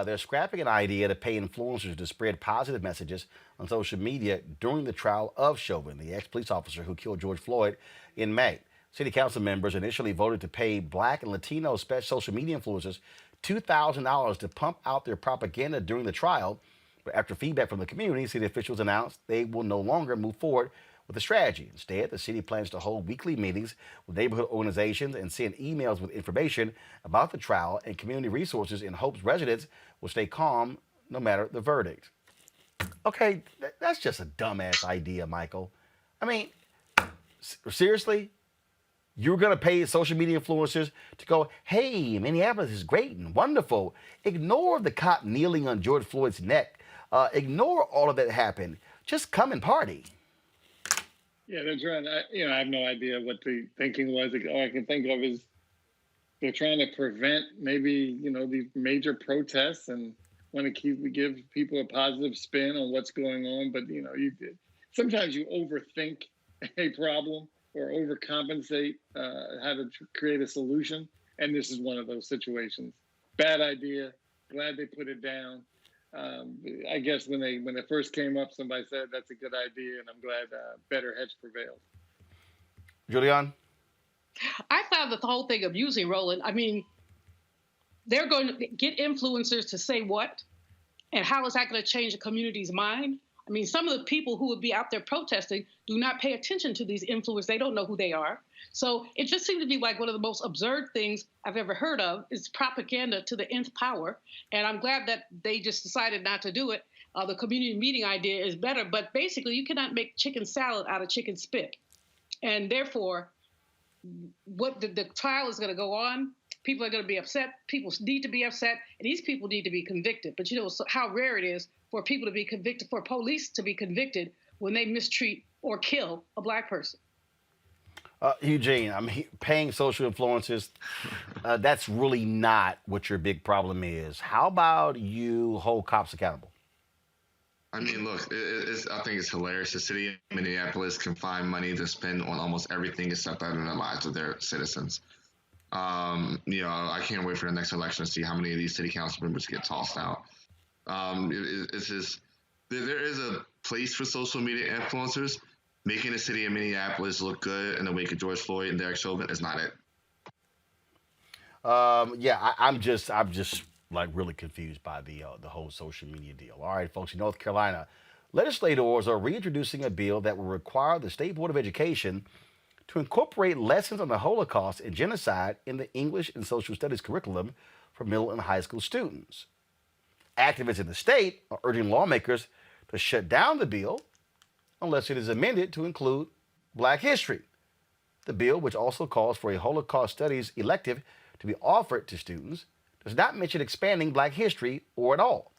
Speaker 1: They're scrapping an idea to pay influencers to spread positive messages on social media during the trial of Chauvin, the ex-police officer who killed George Floyd in May. City council members initially voted to pay Black and Latino social media influencers $2,000 to pump out their propaganda during the trial. But after feedback from the community, city officials announced they will no longer move forward with the strategy. Instead, the city plans to hold weekly meetings with neighborhood organizations and send emails with information about the trial and community resources in hopes residents will stay calm no matter the verdict. Okay, that's just a dumbass idea, Michael. I mean, seriously? You're going to pay social media influencers to go, hey, Minneapolis is great and wonderful. Ignore the cop kneeling on George Floyd's neck. Ignore all of that happened. Just come and party.
Speaker 6: Yeah, that's right. I have no idea what the thinking was. All I can think of is they're trying to prevent maybe, these major protests and want to give people a positive spin on what's going on. But, sometimes you overthink a problem or overcompensate how to create a solution. And this is one of those situations. Bad idea. Glad they put it down. I guess when it first came up, somebody said that's a good idea, and I'm glad better heads prevailed.
Speaker 1: Julian?
Speaker 5: I found the whole thing amusing, Roland. I mean, they're going to get influencers to say what, and how is that going to change the community's mind? I mean, some of the people who would be out there protesting do not pay attention to these influencers. They don't know who they are. So it just seemed to be like one of the most absurd things I've ever heard of is propaganda to the nth power. And I'm glad that they just decided not to do it. The community meeting idea is better. But basically, you cannot make chicken salad out of chicken spit. And therefore, what the trial is going to go on. People are going to be upset. People need to be upset. And these people need to be convicted. But so how rare it is for people to be convicted, for police to be convicted when they mistreat or kill a Black person.
Speaker 1: Eugene, paying social influencers, that's really not what your big problem is. How about you hold cops accountable?
Speaker 4: I mean, look, I think it's hilarious. The city of Minneapolis can find money to spend on almost everything except bettering the lives of their citizens. I can't wait for the next election to see how many of these city council members get tossed out. It's just, there is a place for social media influencers. Making the city of Minneapolis look good in the wake of George Floyd and Derek Chauvin is not it.
Speaker 1: I'm just like really confused by the whole social media deal. All right, folks, in North Carolina, legislators are reintroducing a bill that will require the State Board of Education to incorporate lessons on the Holocaust and genocide in the English and Social Studies curriculum for middle and high school students. Activists in the state are urging lawmakers to shut down the bill unless it is amended to include Black history. The bill, which also calls for a Holocaust studies elective to be offered to students, does not mention expanding Black history or at all.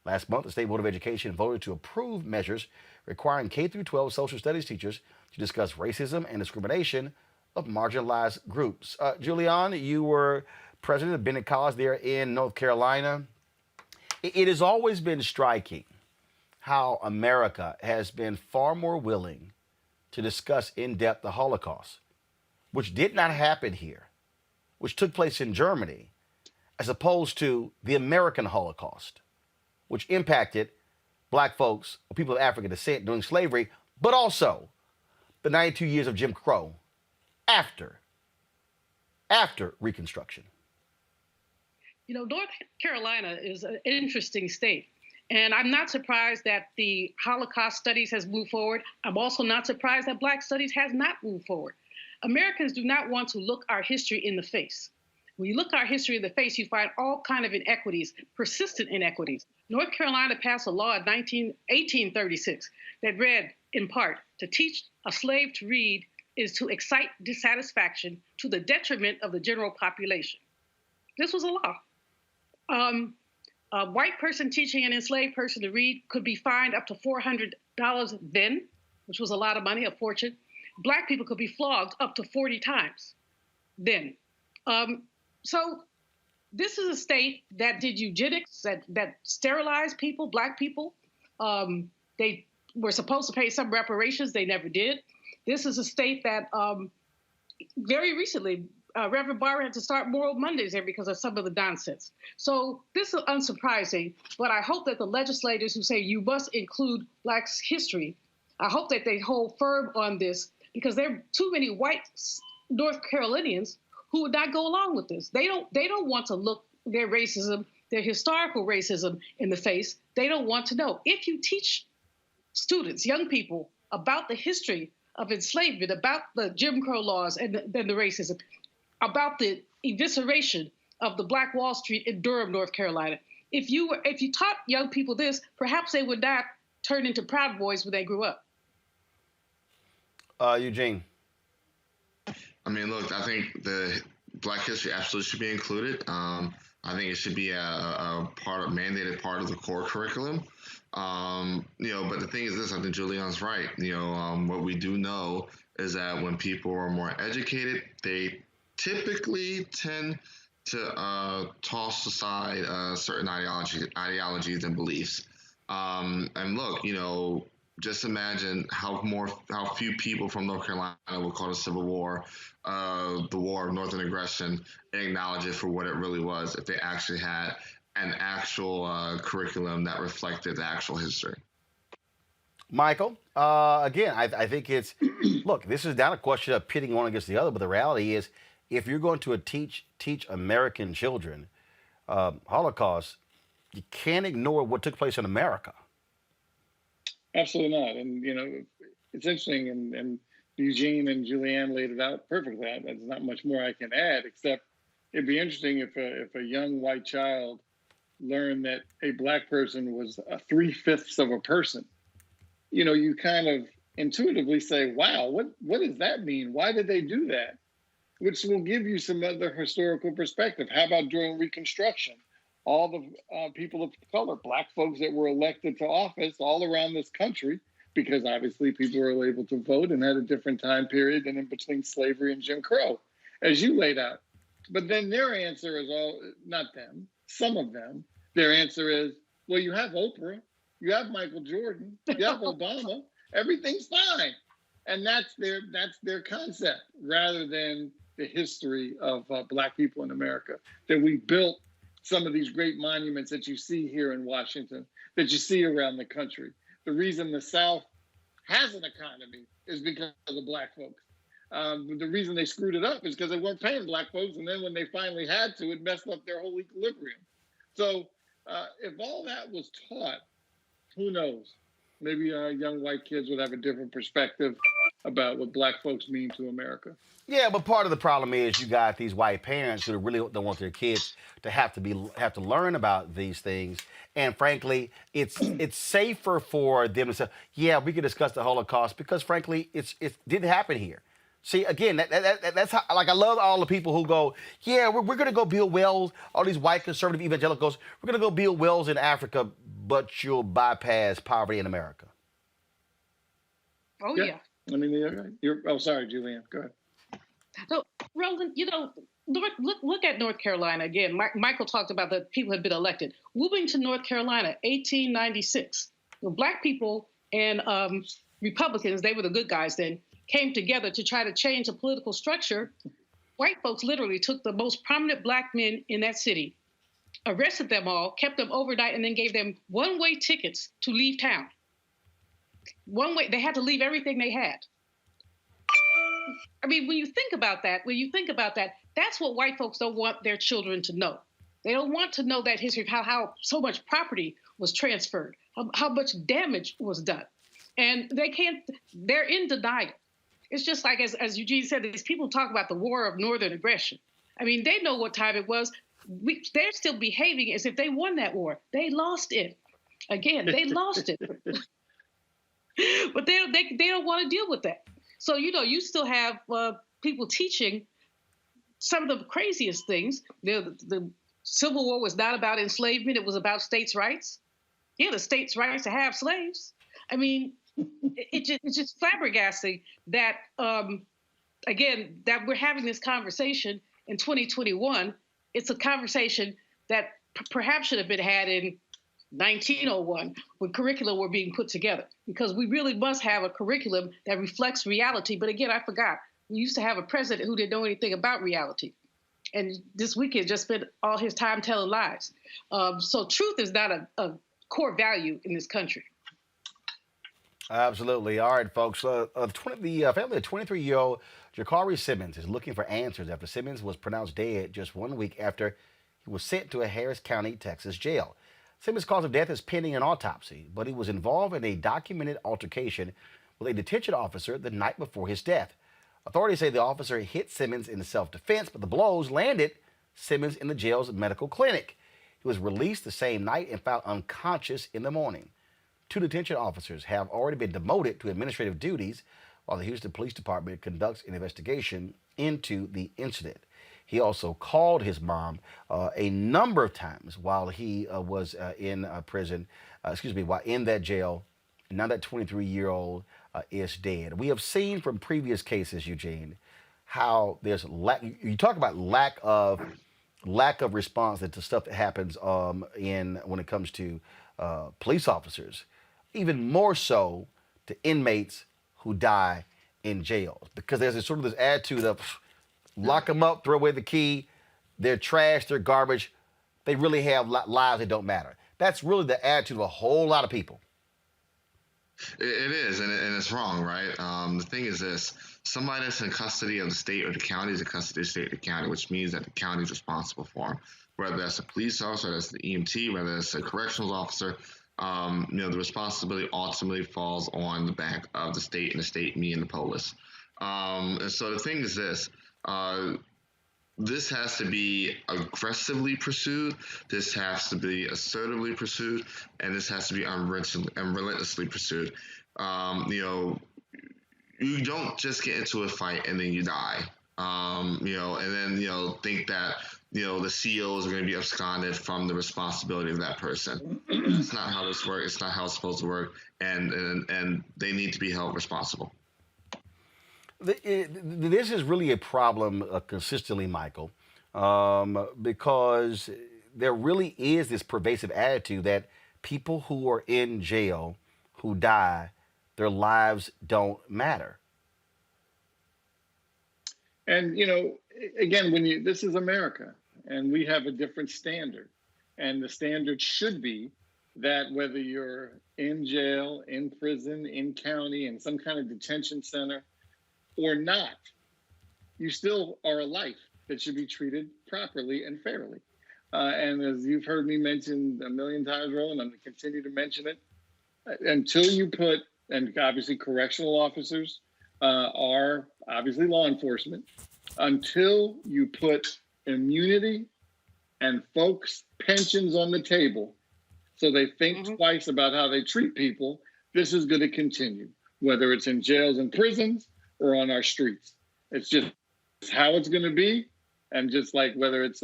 Speaker 1: Last month, the State Board of Education voted to approve measures requiring K-12 social studies teachers to discuss racism and discrimination of marginalized groups. Julian, you were president of Bennett College there in North Carolina. It has always been striking how America has been far more willing to discuss in depth the Holocaust, which did not happen here, which took place in Germany, as opposed to the American Holocaust, which impacted Black folks or people of African descent during slavery, but also the 92 years of Jim Crow after Reconstruction.
Speaker 5: You know, North Carolina is an interesting state. And I'm not surprised that the Holocaust studies has moved forward. I'm also not surprised that Black studies has not moved forward. Americans do not want to look our history in the face. When you look our history in the face, you find all kinds of inequities, persistent inequities. North Carolina passed a law in 1836 that read, in part, to teach a slave to read is to excite dissatisfaction to the detriment of the general population. This was a law. A white person teaching an enslaved person to read could be fined up to $400 then, which was a lot of money, a fortune. Black people could be flogged up to 40 times then. So this is a state that did eugenics, that sterilized people, Black people. They were supposed to pay some reparations. They never did. This is a state that very recently, Reverend Barber had to start Moral Mondays there because of some of the nonsense. So this is unsurprising, but I hope that the legislators who say you must include Black's history, I hope that they hold firm on this, because there are too many white North Carolinians who would not go along with this. They don't want to look their racism, their historical racism in the face. They don't want to know. If you teach students, young people, about the history of enslavement, about the Jim Crow laws and the racism, about the evisceration of the Black Wall Street in Durham, North Carolina. If you taught young people this, perhaps they would not turn into Proud Boys when they grew up.
Speaker 1: Eugene.
Speaker 4: I mean, look, I think the Black history absolutely should be included. I think it should be a mandated part of the core curriculum. But the thing is this, I think Julian's right. What we do know is that when people are more educated, they typically tend to toss aside certain ideologies and beliefs. And look, just imagine how few people from North Carolina will call the Civil War the War of Northern Aggression and acknowledge it for what it really was if they actually had an actual curriculum that reflected the actual history.
Speaker 1: Michael, again, I think it's, look, this is not a question of pitting one against the other, but the reality is, if you're going to teach American children Holocaust, you can't ignore what took place in America.
Speaker 6: Absolutely not. And, it's interesting, and Eugene and Julianne laid it out perfectly. There's not much more I can add, except it'd be interesting if a young white child learned that a Black person was 3/5 of a person. You kind of intuitively say, wow, what does that mean? Why did they do that? Which will give you some other historical perspective. How about during Reconstruction? All the people of color, Black folks that were elected to office all around this country, because obviously people were able to vote and had a different time period than in between slavery and Jim Crow, as you laid out. But then their answer is not them, some of them, their answer is, well, you have Oprah, you have Michael Jordan, you have Obama, everything's fine. And that's their concept, rather than the history of Black people in America, that we built some of these great monuments that you see here in Washington, that you see around the country. The reason the South has an economy is because of Black folks. The reason they screwed it up is because they weren't paying Black folks, and then when they finally had to, it messed up their whole equilibrium. So if all that was taught, who knows? Maybe young white kids would have a different perspective about what Black folks mean to America.
Speaker 1: Yeah, but part of the problem is you got these white parents who really don't want their kids to have to learn about these things. And frankly, it's safer for them to say, yeah, we can discuss the Holocaust, because frankly, it didn't happen here. See, again, that's how, like, I love all the people who go, yeah, we're going to go build wells, all these white conservative evangelicals, we're going to go build wells in Africa, but you'll bypass poverty in America.
Speaker 5: Oh, yeah.
Speaker 6: I mean, oh, sorry, Julianne, go ahead.
Speaker 5: So, Roland, look at North Carolina again. Michael talked about that people have been elected. Wilmington, North Carolina, 1896. Black people and Republicans, they were the good guys then, came together to try to change the political structure. White folks literally took the most prominent Black men in that city, arrested them all, kept them overnight, and then gave them one-way tickets to leave town. One way, they had to leave everything they had. I mean, when you think about that, that's what white folks don't want their children to know. They don't want to know that history of how so much property was transferred, how much damage was done. And they're in denial. It's just like, as Eugene said, these people talk about the war of Northern aggression. I mean, they know what time it was. They're still behaving as if they won that war. They lost it. Again, they lost it. But they don't want to deal with that. So, you still have people teaching some of the craziest things. The Civil War was not about enslavement. It was about states' rights. Yeah, the states' rights to have slaves. I mean, it's just flabbergasting that, again, that we're having this conversation in 2021. It's a conversation that perhaps should have been had in 1901 when curriculum were being put together, because we really must have a curriculum that reflects reality. But again, I forgot, we used to have a president who didn't know anything about reality. And this weekend just spent all his time telling lies. So truth is not a core value in this country.
Speaker 1: Absolutely. All right, folks. The family of 23-year-old Jakari Simmons is looking for answers after Simmons was pronounced dead just 1 week after he was sent to a Harris County, Texas jail. Simmons' cause of death is pending an autopsy, but he was involved in a documented altercation with a detention officer the night before his death. Authorities say the officer hit Simmons in self-defense, but the blows landed Simmons in the jail's medical clinic. He was released the same night and found unconscious in the morning. 2 detention officers have already been demoted to administrative duties while the Houston Police Department conducts an investigation into the incident. He also called his mom a number of times while he was in prison, while in that jail. Now that 23-year-old is dead. We have seen from previous cases, Eugene, how there's you talk about lack of response to stuff that happens when it comes to police officers, even more so to inmates who die in jails, because there's this attitude of lock them up, throw away the key, they're trash, they're garbage, they really have lives that don't matter. That's really the attitude of a whole lot of people.
Speaker 4: It is, and it's wrong, right? The thing is this: somebody that's in custody of the state or the county is in custody of the state or the county, which means that the county is responsible for them. Whether that's a police officer, whether that's the EMT, whether that's a correctional officer, the responsibility ultimately falls on the back of the state and the state, me and the police. And so the thing is this: this has to be aggressively pursued, this has to be assertively pursued, and this has to be relentlessly pursued. You don't just get into a fight and then you die, and then, think that, the COs are going to be absconded from the responsibility of that person. That's not how this works. It's not how it's supposed to work, and they need to be held responsible.
Speaker 1: This is really a problem consistently, Michael, because there really is this pervasive attitude that people who are in jail, who die, their lives don't matter.
Speaker 6: And, again, this is America, and we have a different standard. And the standard should be that whether you're in jail, in prison, in county, in some kind of detention center, or not, you still are a life that should be treated properly and fairly. And as you've heard me mention a million times, Roland, I'm going to continue to mention it. Until you put, and obviously correctional officers are obviously law enforcement, until you put immunity and folks' pensions on the table so they think twice about how they treat people, this is going to continue, whether it's in jails and prisons or on our streets. It's just how it's going to be. And just like whether it's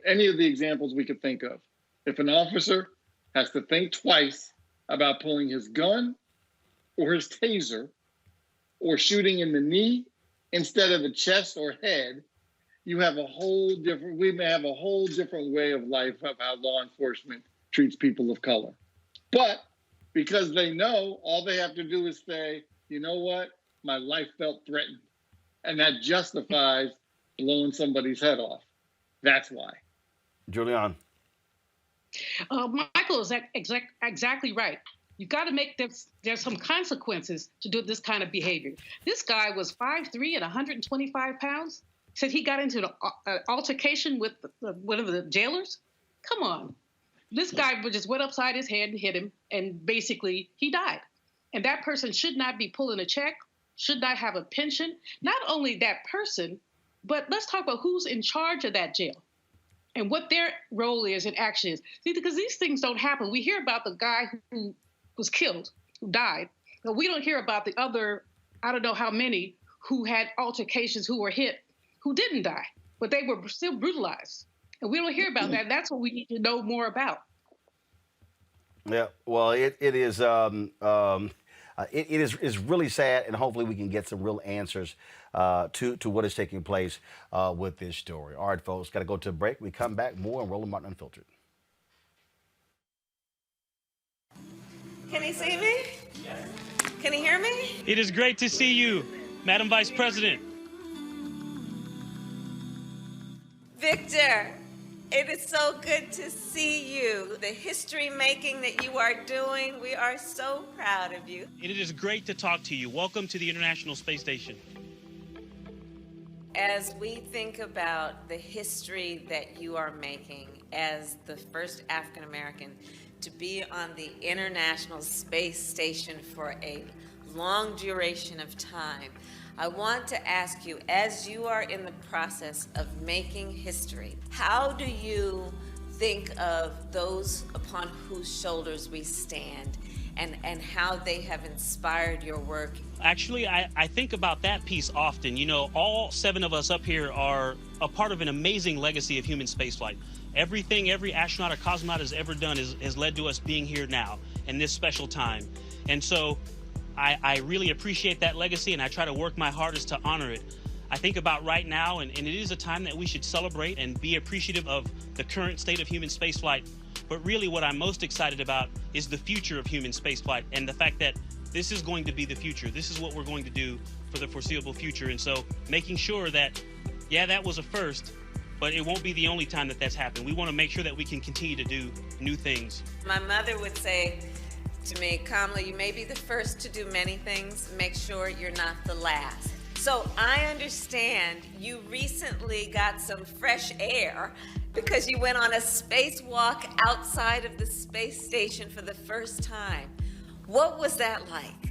Speaker 6: any of the examples we could think of. If an officer has to think twice about pulling his gun or his taser or shooting in the knee instead of the chest or head, we may have a whole different way of life of how law enforcement treats people of color. But because they know, all they have to do is say, you know what, my life felt threatened. And that justifies blowing somebody's head off. That's why.
Speaker 1: Julian.
Speaker 5: Michael is exactly right. You've got to make there's some consequences to do this kind of behavior. This guy was 5'3" and 125 pounds. Said he got into an altercation with one of the jailers. Come on. This guy just went upside his head and hit him, and basically he died. And that person should not be pulling a check, should not have a pension. Not only that person, but let's talk about who's in charge of that jail and what their role is and action is. See, because these things don't happen. We hear about the guy who was killed, who died, but we don't hear about the other, I don't know how many, who had altercations, who were hit, who didn't die, but they were still brutalized. And we don't hear about that. That's what we need to know more about.
Speaker 1: Yeah, well, it is really sad, and hopefully we can get some real answers to what is taking place with this story. All right, folks, got to go to a break. We come back, more on Roland Martin Unfiltered.
Speaker 13: Can he see me? Yes. Can he hear me?
Speaker 18: It is great to see you, Madam Vice President.
Speaker 13: Victor, it is so good to see you. The history making that you are doing, we are so proud of you.
Speaker 18: It is great to talk to you. Welcome to the International Space Station.
Speaker 13: As we think about the history that you are making as the first African American to be on the International Space Station for a long duration of time, I want to ask you, as you are in the process of making history, how do you think of those upon whose shoulders we stand and how they have inspired your work?
Speaker 18: Actually, I think about that piece often. You know, all 7 of us up here are a part of an amazing legacy of human spaceflight. Everything every astronaut or cosmonaut has ever done has led to us being here now in this special time. And so I really appreciate that legacy, and I try to work my hardest to honor it. I think about right now, and it is a time that we should celebrate and be appreciative of the current state of human spaceflight. But really what I'm most excited about is the future of human spaceflight and the fact that this is going to be the future. This is what we're going to do for the foreseeable future. And so making sure that, yeah, that was a first, but it won't be the only time that that's happened. We want to make sure that we can continue to do new things.
Speaker 13: My mother would say to me, Kamala, you may be the first to do many things. Make sure you're not the last. So I understand you recently got some fresh air because you went on a spacewalk outside of the space station for the first time. What was that like?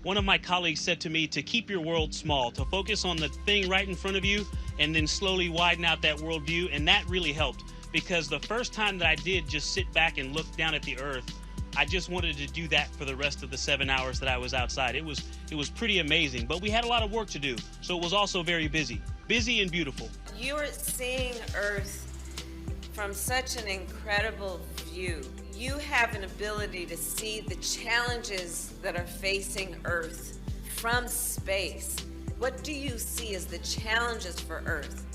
Speaker 18: One of my colleagues said to me to keep your world small, to focus on the thing right in front of you and then slowly widen out that worldview. And that really helped, because the first time that I did just sit back and look down at the earth, I just wanted to do that for the rest of the 7 hours that I was outside. It was pretty amazing, but we had a lot of work to do. So it was also very busy and beautiful.
Speaker 13: You're seeing Earth from such an incredible view. You have an ability to see the challenges that are facing Earth from space. What do you see as the challenges for Earth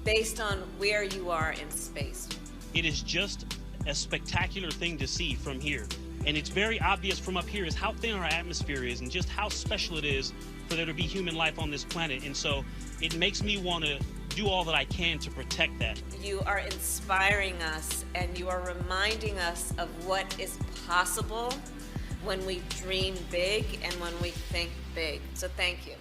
Speaker 13: based on where you are in space?
Speaker 18: It is just a spectacular thing to see from here. And it's very obvious from up here is how thin our atmosphere is and just how special it is for there to be human life on this planet. And so it makes me want to do all that I can to protect that.
Speaker 13: You are inspiring us, and you are reminding us of what is possible when we dream big and when we think big. So thank you.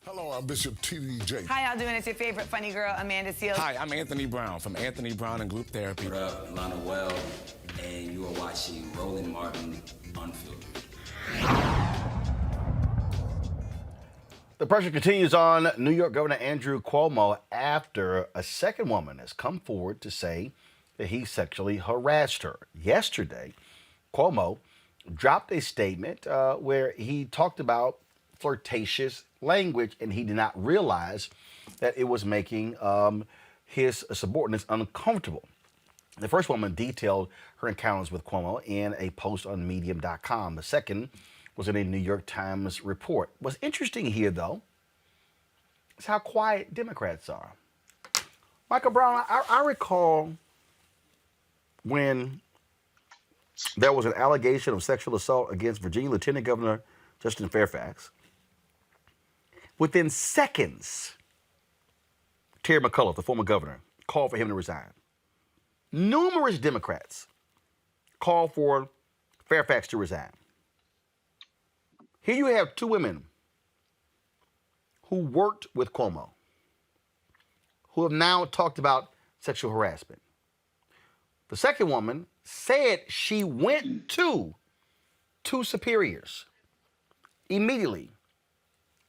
Speaker 19: Hello, I'm Bishop T.D. Jakes.
Speaker 12: How y'all doing? It's your favorite funny girl, Amanda Seals.
Speaker 19: Hi, I'm Anthony Brown from Anthony Brown and Group Therapy.
Speaker 20: What up, Lana Well, and you are watching Roland Martin Unfiltered.
Speaker 1: The pressure continues on New York Governor Andrew Cuomo after a second woman has come forward to say that he sexually harassed her. Yesterday, Cuomo dropped a statement where he talked about flirtatious language, and he did not realize that it was making his subordinates uncomfortable. The first woman detailed her encounters with Cuomo in a post on Medium.com. The second was in a New York Times report. What's interesting here, though, is how quiet Democrats are. Michael Brown, I recall when there was an allegation of sexual assault against Virginia Lieutenant Governor Justin Fairfax. Within seconds, Terry McAuliffe, the former governor, called for him to resign. Numerous Democrats called for Fairfax to resign. Here you have two women who worked with Cuomo, who have now talked about sexual harassment. The second woman said she went to two superiors immediately,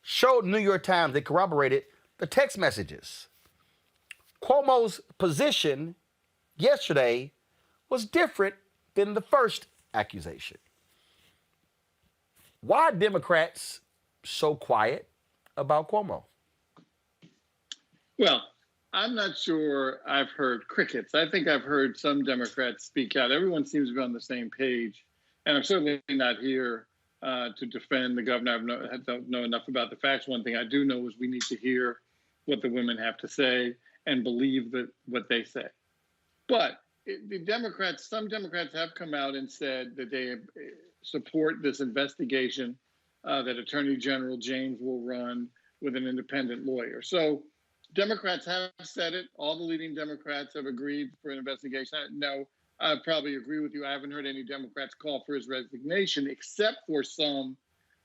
Speaker 1: showed New York Times, they corroborated the text messages. Cuomo's position yesterday was different than the first accusation. Why are Democrats so quiet about Cuomo?
Speaker 6: Well, I'm not sure I've heard crickets. I think I've heard some Democrats speak out. Everyone seems to be on the same page. And I'm certainly not here to defend the governor. I don't know enough about the facts. One thing I do know is we need to hear what the women have to say and believe what they say. But some Democrats have come out and said that they support this investigation that Attorney General James will run with an independent lawyer. So Democrats have said it. All the leading Democrats have agreed for an investigation. No, I probably agree with you. I haven't heard any Democrats call for his resignation, except for some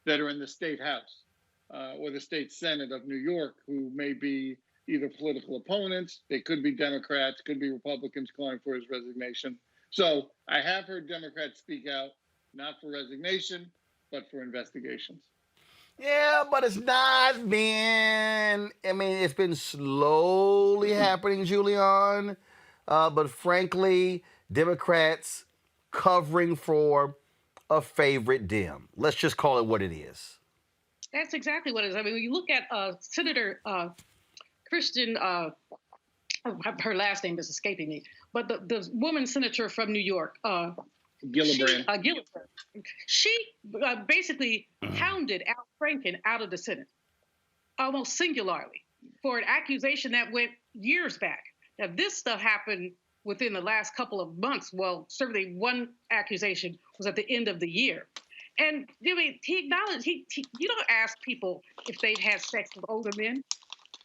Speaker 6: that are in the state house or the state Senate of New York, who may be either political opponents. They could be Democrats, could be Republicans calling for his resignation. So I have heard Democrats speak out, not for resignation, but for investigations.
Speaker 1: Yeah, but it's not been, it's been slowly happening, Julian. But frankly, Democrats covering for a favorite Dem. Let's just call it what it is.
Speaker 5: That's exactly what it is. I mean, when you look at Senator Kristen, her last name is escaping me, but the woman senator from New York,
Speaker 6: Gillibrand.
Speaker 5: She basically hounded Al Franken out of the Senate, almost singularly, for an accusation that went years back. Now, this stuff happened within the last couple of months. Well, certainly one accusation was at the end of the year. And I mean, he acknowledged, you don't ask people if they've had sex with older men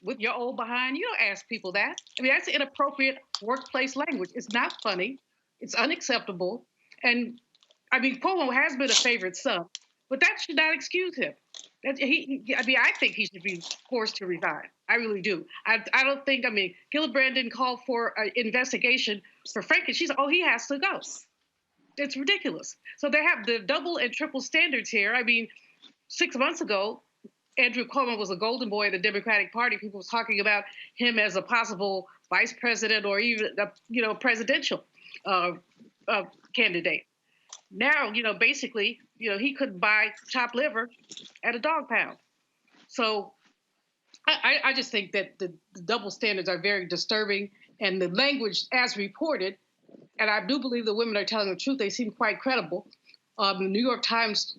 Speaker 5: with your old behind. You don't ask people that. I mean, that's inappropriate workplace language. It's not funny. It's unacceptable. And I mean, Cuomo has been a favorite son, but that should not excuse him. I think he should be forced to resign. I really do. I don't think, Gillibrand didn't call for an investigation for Franken. She said, he has to go. It's ridiculous. So they have the double and triple standards here. I mean, 6 months ago, Andrew Cuomo was a golden boy of the Democratic Party. People were talking about him as a possible vice president or even a presidential candidate. Now, basically, he couldn't buy chopped liver at a dog pound. So I just think that the double standards are very disturbing, and the language as reported, and I do believe the women are telling the truth, they seem quite credible. The New York Times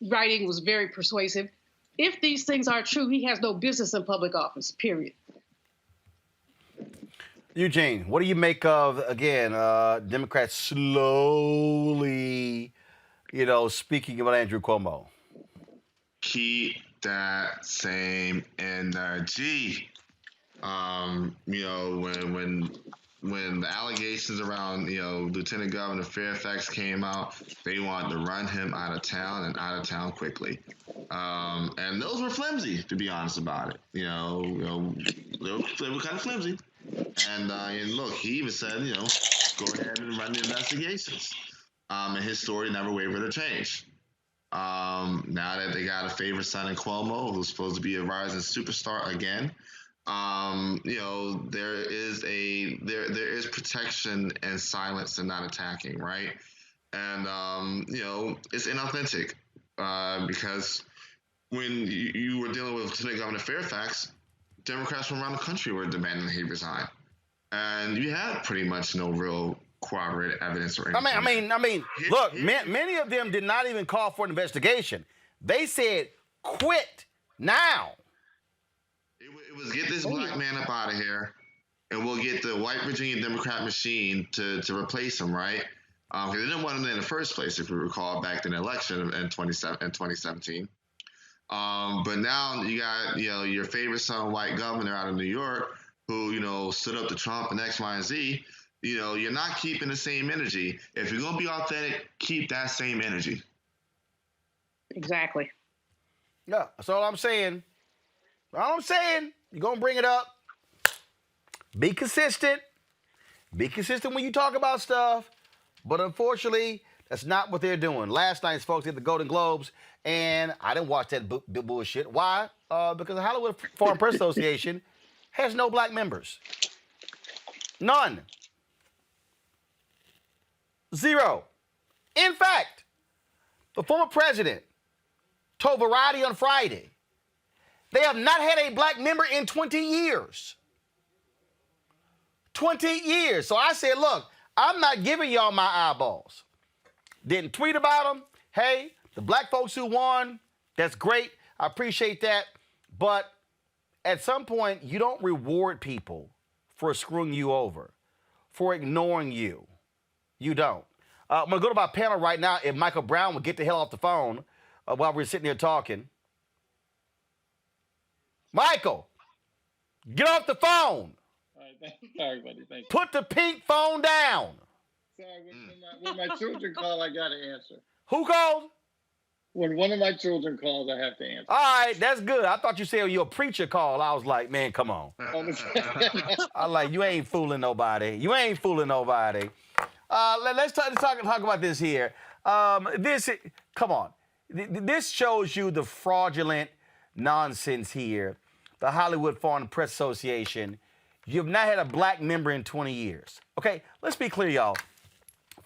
Speaker 5: writing was very persuasive. If these things are true, he has no business in public office, period.
Speaker 1: Eugene, what do you make of, again, Democrats slowly, speaking about Andrew Cuomo?
Speaker 4: Keep that same energy. When the allegations around, Lieutenant Governor Fairfax came out, they wanted to run him out of town and out of town quickly. And those were flimsy, to be honest about it. They were kind of flimsy. And look, he even said, go ahead and run the investigations. And his story never wavered or changed. Now that they got a favorite son in Cuomo, who's supposed to be a rising superstar again, there is protection and silence and not attacking, right? And it's inauthentic because when you were dealing with Lieutenant Governor Fairfax, Democrats from around the country were demanding that he resign, and you had pretty much no real corroborated evidence or anything.
Speaker 1: I mean, look, many of them did not even call for an investigation. They said, "Quit now."
Speaker 4: It was get this black man up out of here, and we'll get the white Virginia Democrat machine to replace him, right? Because they didn't want him in the first place, if you recall, back in the election in 2017. But now you got, your favorite son, white governor out of New York, who, stood up to Trump and X, Y, and Z. You're not keeping the same energy. If you're going to be authentic, keep that same energy.
Speaker 5: Exactly.
Speaker 1: Yeah, that's all I'm saying. You're going to bring it up. Be consistent. Be consistent when you talk about stuff. But unfortunately, that's not what they're doing. Last night's folks at the Golden Globes, and I didn't watch that bullshit. Why? Because the Hollywood Foreign Press Association has no black members. None. 0. In fact, the former president told Variety on Friday they have not had a black member in 20 years. 20 years. So I said, look, I'm not giving y'all my eyeballs. Didn't tweet about them. Hey, the black folks who won, that's great. I appreciate that. But at some point, you don't reward people for screwing you over, for ignoring you. You don't. I'm going to go to my panel right now. If Michael Brown would get the hell off the phone while we're sitting here talking. Michael, get off the phone.
Speaker 6: All right, sorry, buddy. Thank you.
Speaker 1: Put the pink phone down.
Speaker 6: Sorry, when my children call, I got to answer.
Speaker 1: Who called?
Speaker 6: When one of my children calls, I have to answer.
Speaker 1: All right, that's good. I thought you said your preacher called. I was like, man, come on. I like, you ain't fooling nobody. Let's talk about this here. Come on. This shows you the fraudulent nonsense here. The Hollywood Foreign Press Association. You've not had a black member in 20 years. Okay, let's be clear, y'all.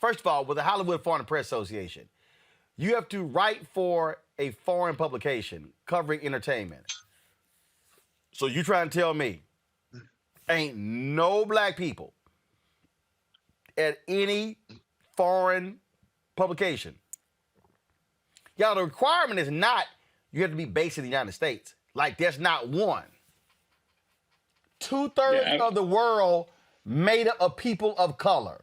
Speaker 1: First of all, with the Hollywood Foreign Press Association, you have to write for a foreign publication covering entertainment. So you trying to tell me ain't no black people at any foreign publication? Y'all, the requirement is not you have to be based in the United States. Like, there's not one. 2/3 of the world made up of people of color.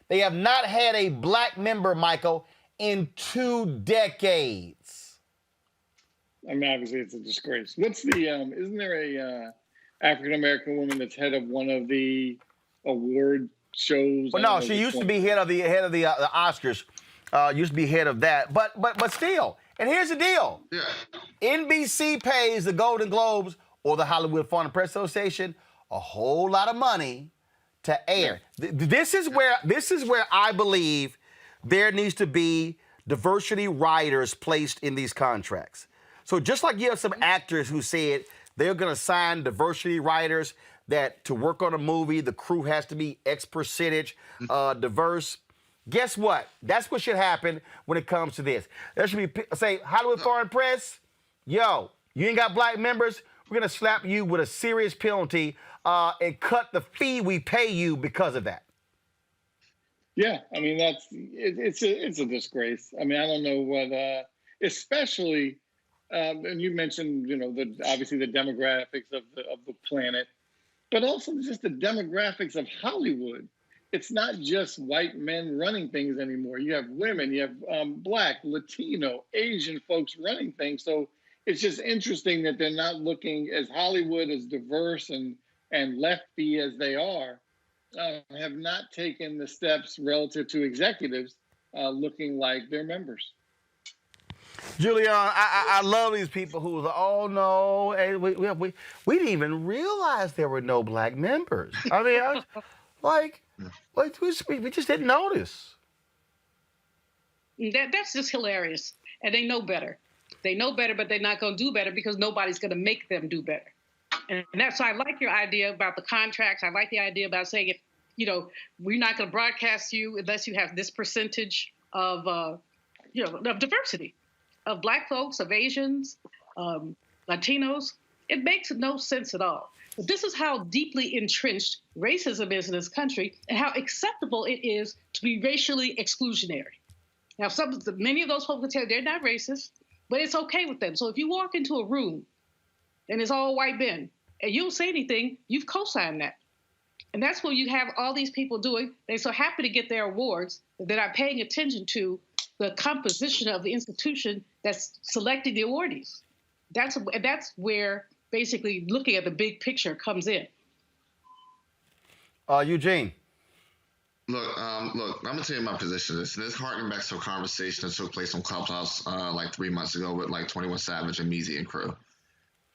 Speaker 1: They have not had a black member, Michael, in 2 decades.
Speaker 6: I mean, obviously, it's a disgrace. What's the? Isn't there a African American woman that's head of one of the award shows?
Speaker 1: Well, no, she used to be head of the Oscars. Used to be head of that, but still. And here's the deal.
Speaker 4: Yeah.
Speaker 1: NBC pays the Golden Globes or the Hollywood Foreign Press Association a whole lot of money to air. Yeah. This is where I believe there needs to be diversity writers placed in these contracts. So just like you have some actors who said they're going to sign diversity writers that to work on a movie, the crew has to be X percentage diverse. Guess what? That's what should happen when it comes to this. There should be, say, Hollywood Foreign Press, yo, you ain't got black members, we're going to slap you with a serious penalty and cut the fee we pay you because of that.
Speaker 6: Yeah, I mean, it's a disgrace. I mean, I don't know what, especially, and you mentioned, obviously the demographics of the planet, but also just the demographics of Hollywood. It's not just white men running things anymore. You have women, you have Black, Latino, Asian folks running things. So it's just interesting that they're not looking as Hollywood, as diverse and lefty as they are, have not taken the steps relative to executives looking like their members.
Speaker 1: Julian, I love these people who was like, oh no, hey, we didn't even realize there were no black members. I mean, we just didn't notice.
Speaker 5: That's just hilarious. And they know better. They know better, but they're not going to do better because nobody's going to make them do better. And that's why I like your idea about the contracts. I like the idea about saying, if we're not going to broadcast you unless you have this percentage of diversity. of Black folks, of Asians, Latinos, it makes no sense at all. But this is how deeply entrenched racism is in this country and how acceptable it is to be racially exclusionary. Now, many of those folks will tell you they're not racist, but it's okay with them. So if you walk into a room and it's all white men and you don't say anything, you've co-signed that. And that's what you have all these people doing. They're so happy to get their awards that they're not paying attention to the composition of the institution that's selecting the awardees. That's where basically looking at the big picture comes in.
Speaker 1: Eugene.
Speaker 4: Look, I'm gonna tell you my position on this. And this harkening back to a conversation that took place on Clubhouse like 3 months ago with like 21 Savage and Measy and crew.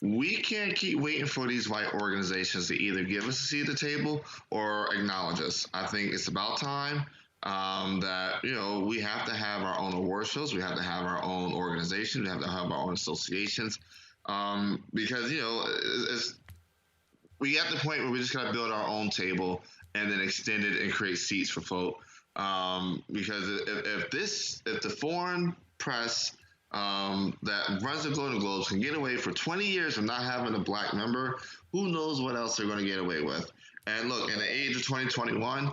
Speaker 4: We can't keep waiting for these white organizations to either give us a seat at the table or acknowledge us. I think it's about time that, we have to have our own award shows. We have to have our own organizations. We have to have our own associations because, we at the point where we just got to build our own table and then extend it and create seats for folk. Because if the foreign press that runs the Golden Globes can get away for 20 years of not having a Black member, who knows what else they're going to get away with. And look, in the age of 2021,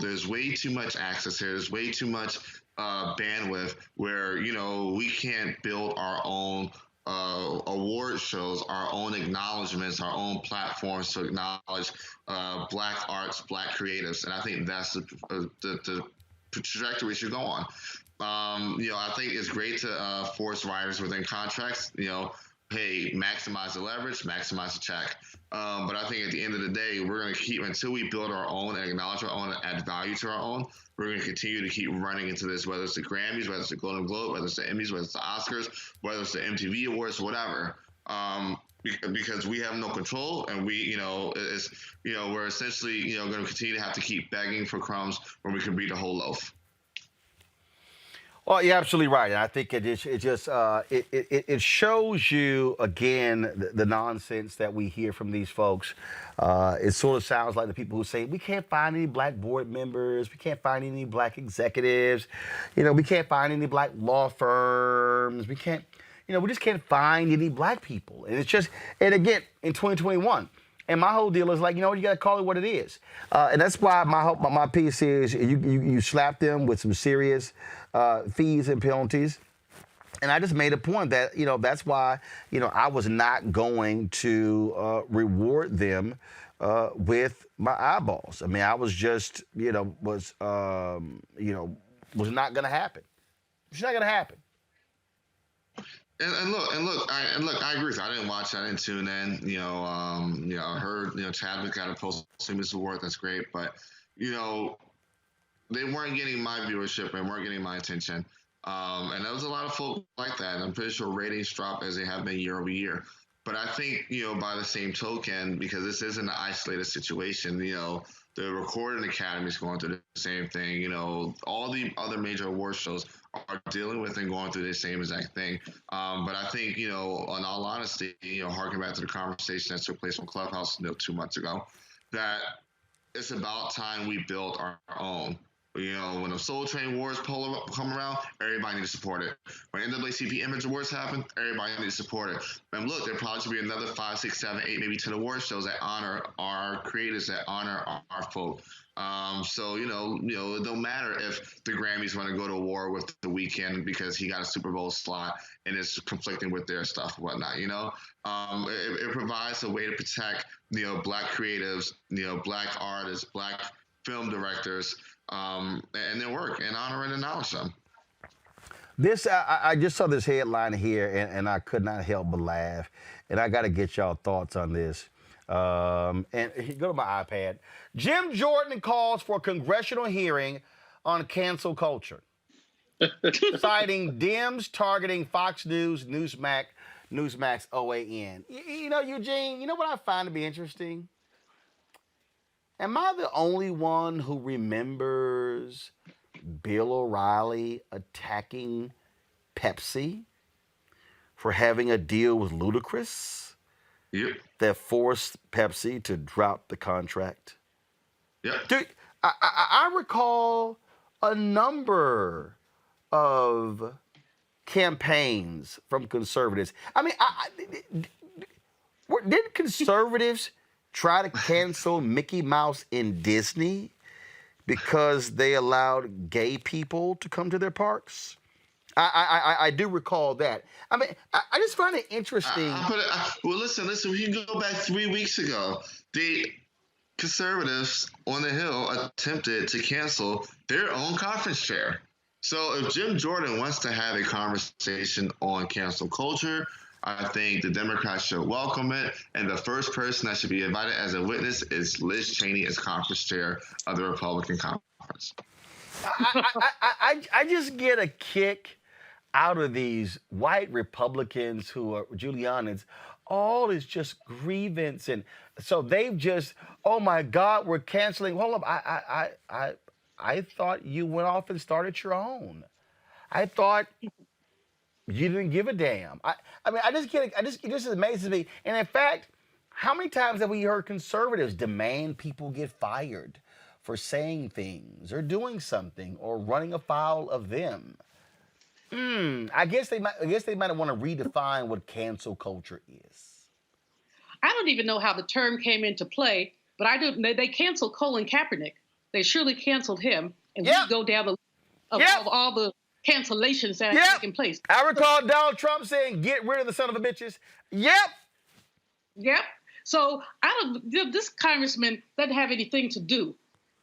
Speaker 4: there's way too much access here. There's way too much bandwidth where, we can't build our own award shows, our own acknowledgments, our own platforms to acknowledge Black arts, Black creatives. And I think that's the trajectory we should go on. I think it's great to force writers within contracts, hey, maximize the leverage, maximize the check. But I think at the end of the day, we're going to keep, until we build our own and acknowledge our own and add value to our own, we're going to continue to keep running into this, whether it's the Grammys, whether it's the Golden Globe, whether it's the Emmys, whether it's the Oscars, whether it's the MTV Awards, whatever. Because we have no control, and we're essentially, going to continue to have to keep begging for crumbs when we can beat a whole loaf.
Speaker 1: Well, you're absolutely right, and I think it shows you again the nonsense that we hear from these folks. It sort of sounds like the people who say we can't find any Black board members, we can't find any Black executives, we can't find any Black law firms, we just can't find any Black people, and it's just, and again in 2021. And my whole deal is like, you got to call it what it is. And that's why my piece is you slap them with some serious fees and penalties. And I just made a point that, that's why, I was not going to reward them with my eyeballs. I mean, I was just, was not going to happen. It's not going to happen.
Speaker 4: And look, I agree with you. I didn't watch, I didn't tune in. I heard, Chadwick got a posthumous award. That's great, but they weren't getting my viewership and weren't getting my attention. And there was a lot of folk like that. And I'm pretty sure ratings dropped as they have been year over year. But I think, by the same token, because this isn't an isolated situation, the Recording Academy is going through the same thing. All the other major award shows are dealing with and going through the same exact thing. But I think, in all honesty, harking back to the conversation that took place on Clubhouse 2 months ago, that it's about time we built our own. When the Soul Train Awards come around, everybody needs to support it. When NAACP Image Awards happen, everybody needs to support it. And look, there probably should be another 5, 6, 7, 8, maybe 10 award shows that honor our creators, that honor our folk. So, it don't matter if the Grammys want to go to war with The Weeknd because he got a Super Bowl slot and it's conflicting with their stuff and whatnot, It provides a way to protect, Black creatives, Black artists, Black film directors, and their work, and honor and acknowledge them.
Speaker 1: This, I just saw this headline here, and I could not help but laugh. And I got to get y'all thoughts on this. And go to my iPad. Jim Jordan calls for a congressional hearing on cancel culture, citing Dems targeting Fox News, Newsmax, OAN. Eugene, what I find to be interesting? Am I the only one who remembers Bill O'Reilly attacking Pepsi for having a deal with Ludacris?
Speaker 4: Yep.
Speaker 1: That forced Pepsi to drop the contract?
Speaker 4: Yep.
Speaker 1: Dude, I recall a number of campaigns from conservatives. I mean, did conservatives try to cancel Mickey Mouse in Disney because they allowed gay people to come to their parks? I do recall that. I mean, I just find it interesting.
Speaker 4: Well, listen. We can go back 3 weeks ago. The conservatives on the Hill attempted to cancel their own conference chair. So if Jim Jordan wants to have a conversation on cancel culture, I think the Democrats should welcome it. And the first person that should be invited as a witness is Liz Cheney as conference chair of the Republican conference.
Speaker 1: I just get a kick out of these white Republicans who are Giulianians. All is just grievance. And so they've just, oh my God, we're canceling. Hold up. I thought you went off and started your own. I thought you didn't give a damn. I mean, it just amazes me. And in fact, how many times have we heard conservatives demand people get fired for saying things or doing something or running afoul of them? I guess they might want to redefine what cancel culture is.
Speaker 5: I don't even know how the term came into play, but I do. They canceled Colin Kaepernick. They surely canceled him, and we go down the of all the cancellations that have taken place.
Speaker 1: I recall Donald Trump saying, "Get rid of the son of a bitches." Yep.
Speaker 5: So this congressman doesn't have anything to do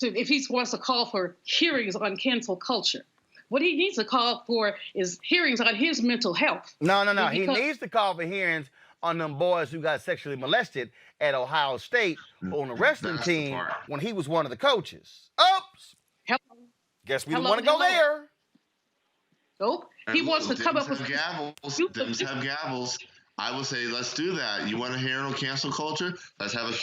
Speaker 5: if he wants to call for hearings on cancel culture. What he needs to call for is hearings on his mental health.
Speaker 1: No. He needs to call for hearings on them boys who got sexually molested at Ohio State on the wrestling team when he was one of the coaches. Oops. Guess we don't want to go there.
Speaker 5: Nope. He wants to come up with
Speaker 4: Dems have gavels. I would say let's do that. You want to hear on cancel culture? Let's have a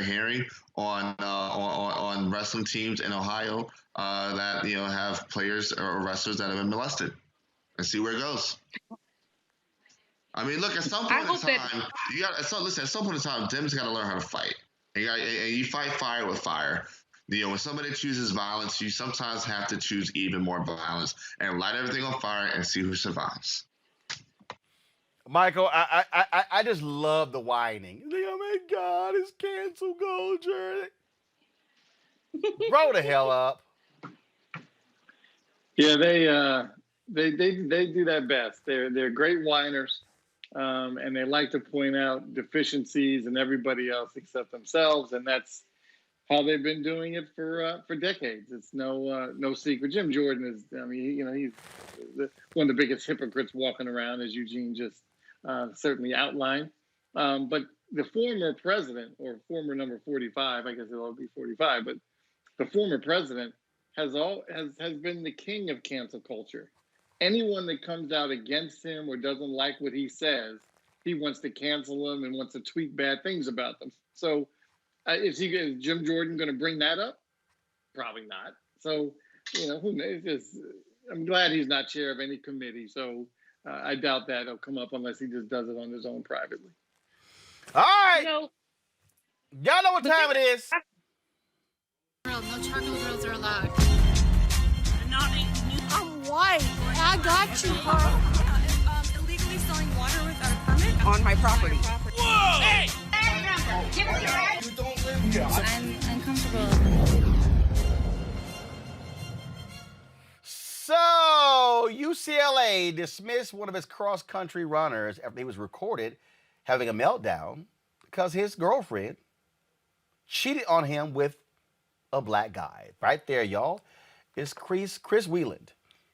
Speaker 4: hearing on wrestling teams in Ohio that have players or wrestlers that have been molested, and see where it goes. I mean, look, at some point in time, at some point in time, Dems got to learn how to fight. And you fight fire with fire. When somebody chooses violence, you sometimes have to choose even more violence and light everything on fire and see who survives.
Speaker 1: Michael, I just love the whining. Oh my God, it's cancel culture. Grow the hell up.
Speaker 6: Yeah, they do that best. They're great whiners, and they like to point out deficiencies in everybody else except themselves, and that's how they've been doing it for decades. It's no secret. Jim Jordan is, he's one of the biggest hypocrites walking around, as Eugene just certainly outlined. But the former president, or former number 45, I guess it'll be 45, but the former president has been the king of cancel culture. Anyone that comes out against him or doesn't like what he says, he wants to cancel them and wants to tweet bad things about them. So is Jim Jordan going to bring that up? Probably not. So, who knows? I'm glad he's not chair of any committee. So I doubt that it'll come up unless he just does it on his own privately.
Speaker 1: All right. Y'all know what time it is.
Speaker 2: No charcoal grills are allowed.
Speaker 3: I'm white. I got you, bro.
Speaker 2: Illegally selling water without a permit
Speaker 3: on my property.
Speaker 2: Whoa! Hey!
Speaker 3: Give us your right.
Speaker 2: You don't live here. I'm uncomfortable.
Speaker 1: So, UCLA dismissed one of its cross-country runners after he was recorded having a meltdown because his girlfriend cheated on him with a black guy. Right there, y'all, is Chris Wheeland.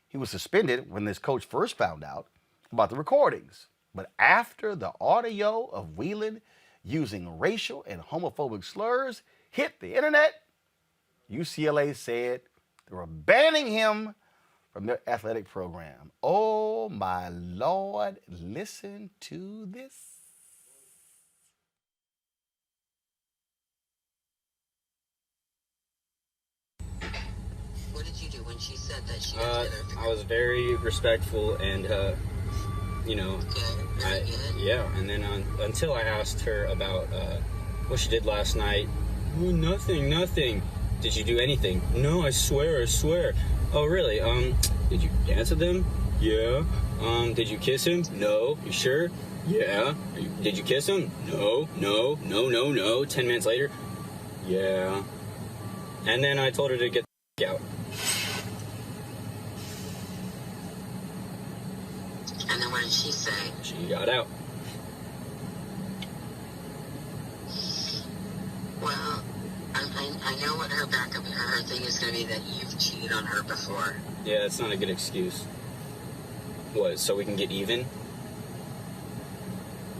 Speaker 1: He was suspended when this coach first found out about the recordings. But after the audio of Wheeland using racial and homophobic slurs hit the internet, UCLA said they were banning him from their athletic program. Oh my Lord, listen to this.
Speaker 23: What did you do when she said that she was I was very respectful and, and then until I asked her about what she did last night. Oh, nothing. Did you do anything? No, I swear. Oh, really? Did you dance with them? Yeah. Did you kiss him? No. You sure? Yeah. Did you kiss him? No. 10 minutes later? Yeah. And then I told her to get the out.
Speaker 7: And then what did she say?
Speaker 23: She got out.
Speaker 7: Well, I know what her her thing is going to be, that you've cheated on her before.
Speaker 23: Yeah, it's not a good excuse. What, so we can get even?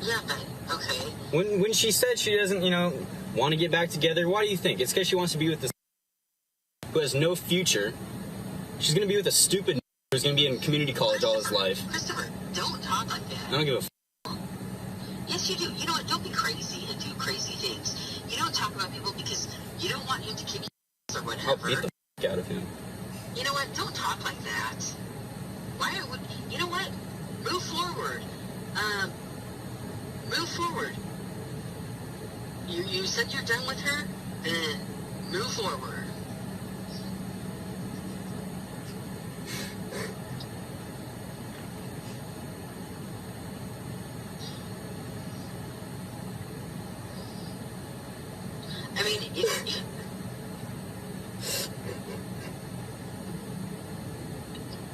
Speaker 7: Yeah, but, okay.
Speaker 23: When she said she doesn't, want to get back together, why do you think? It's because she wants to be with this who has no future. She's going to be with a stupid who's going to be in community college all his life.
Speaker 7: Christopher, don't talk like that.
Speaker 23: I don't give a
Speaker 7: Yes, you do. You know what? Don't be crazy and do crazy things. You don't talk about people because you don't want him to kick you or whatever.
Speaker 23: I'll beat the out of him.
Speaker 7: You know what? Don't talk like that. Why would... You know what? Move forward. Move forward. You said you're done with her? Then move forward. I mean,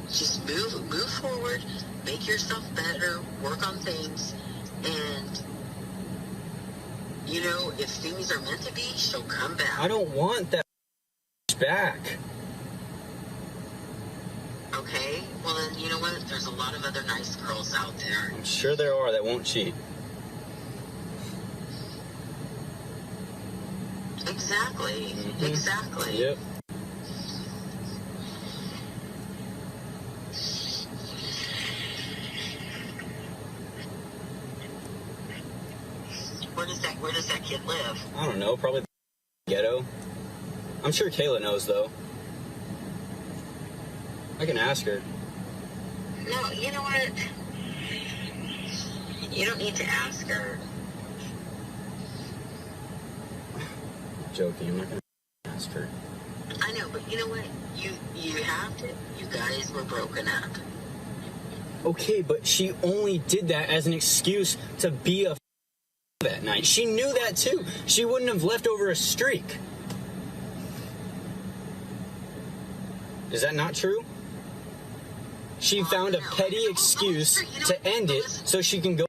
Speaker 7: just move forward, make yourself better, work on things, and if things are meant to be, she'll come back.
Speaker 23: I don't want that back.
Speaker 7: Okay, well then, you know what? There's a lot of other nice girls out there.
Speaker 23: I'm sure there are that won't cheat.
Speaker 7: Exactly. Mm-hmm. Exactly.
Speaker 23: Yep.
Speaker 7: Where does that kid live?
Speaker 23: I don't know, probably the ghetto. I'm sure Kayla knows, though. I can ask her.
Speaker 7: No, you know what? You don't need to ask her.
Speaker 23: Joking, I'm not gonna ask her.
Speaker 7: I know, but you know what? You have to. You guys were broken up.
Speaker 23: Okay, but she only did that as an excuse to be a that night. She knew that too. She wouldn't have left over a streak. Is that not true? She found a petty excuse to end it so she can go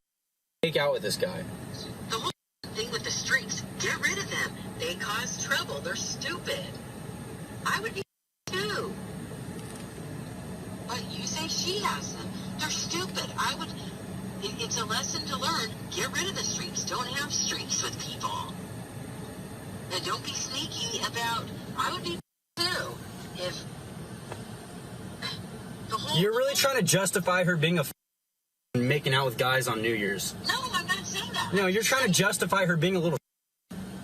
Speaker 23: take out with this guy.
Speaker 7: The whole thing with the streaks, get rid of them. They cause trouble. They're stupid. I would be too. But you say she has them. They're stupid. It's a lesson to learn. Get rid of the streaks. Don't have streaks with people. And don't be sneaky about... I would be too. If...
Speaker 23: You're really trying to justify her being making out with guys on New Year's.
Speaker 7: No, I'm not saying that.
Speaker 23: No, you're trying to justify her being a little...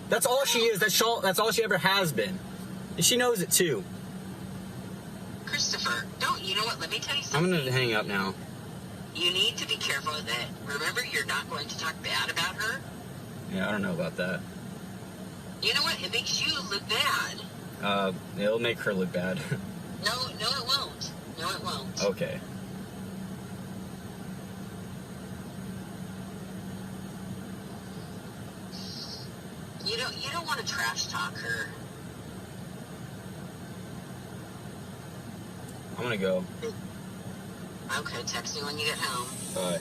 Speaker 23: That's all she is. That's all she ever has been. And she knows it too.
Speaker 7: Christopher, you know what? Let me tell you something.
Speaker 23: I'm going to hang up now.
Speaker 7: You need to be careful of that. Remember, you're not going to talk bad about her.
Speaker 23: Yeah, I don't know about that.
Speaker 7: You know what? It makes you look bad.
Speaker 23: It'll make her look bad.
Speaker 7: No, it won't. No, it won't.
Speaker 23: Okay.
Speaker 7: You don't want to trash talk her.
Speaker 23: I'm gonna go.
Speaker 7: Okay, text me when you get home.
Speaker 23: Bye.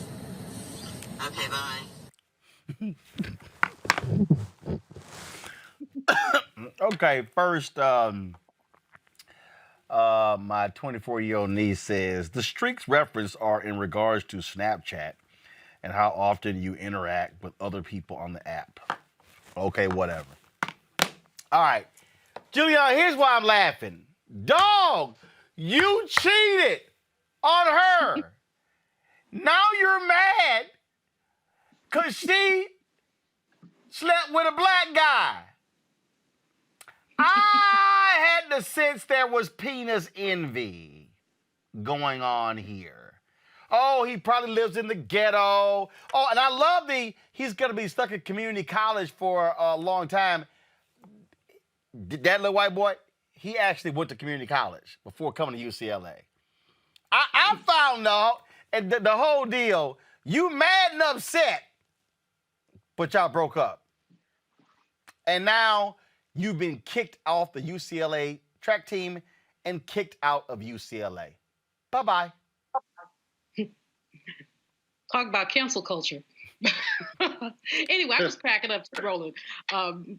Speaker 7: Okay, bye.
Speaker 1: Okay, first, my 24-year-old niece says the streaks referenced are in regards to Snapchat and how often you interact with other people on the app. Okay, whatever. All right, Julian, here's why I'm laughing. Dog, you cheated on her. Now you're mad because she slept with a black guy. I had the sense there was penis envy going on here. Oh, he probably lives in the ghetto. Oh, and I love he's going to be stuck at community college for a long time. That little white boy, he actually went to community college before coming to UCLA. I found out and the whole deal. You mad and upset, but y'all broke up. And now you've been kicked off the UCLA track team and kicked out of UCLA. Bye-bye.
Speaker 5: Talk about cancel culture. Anyway, I was cracking up to Roland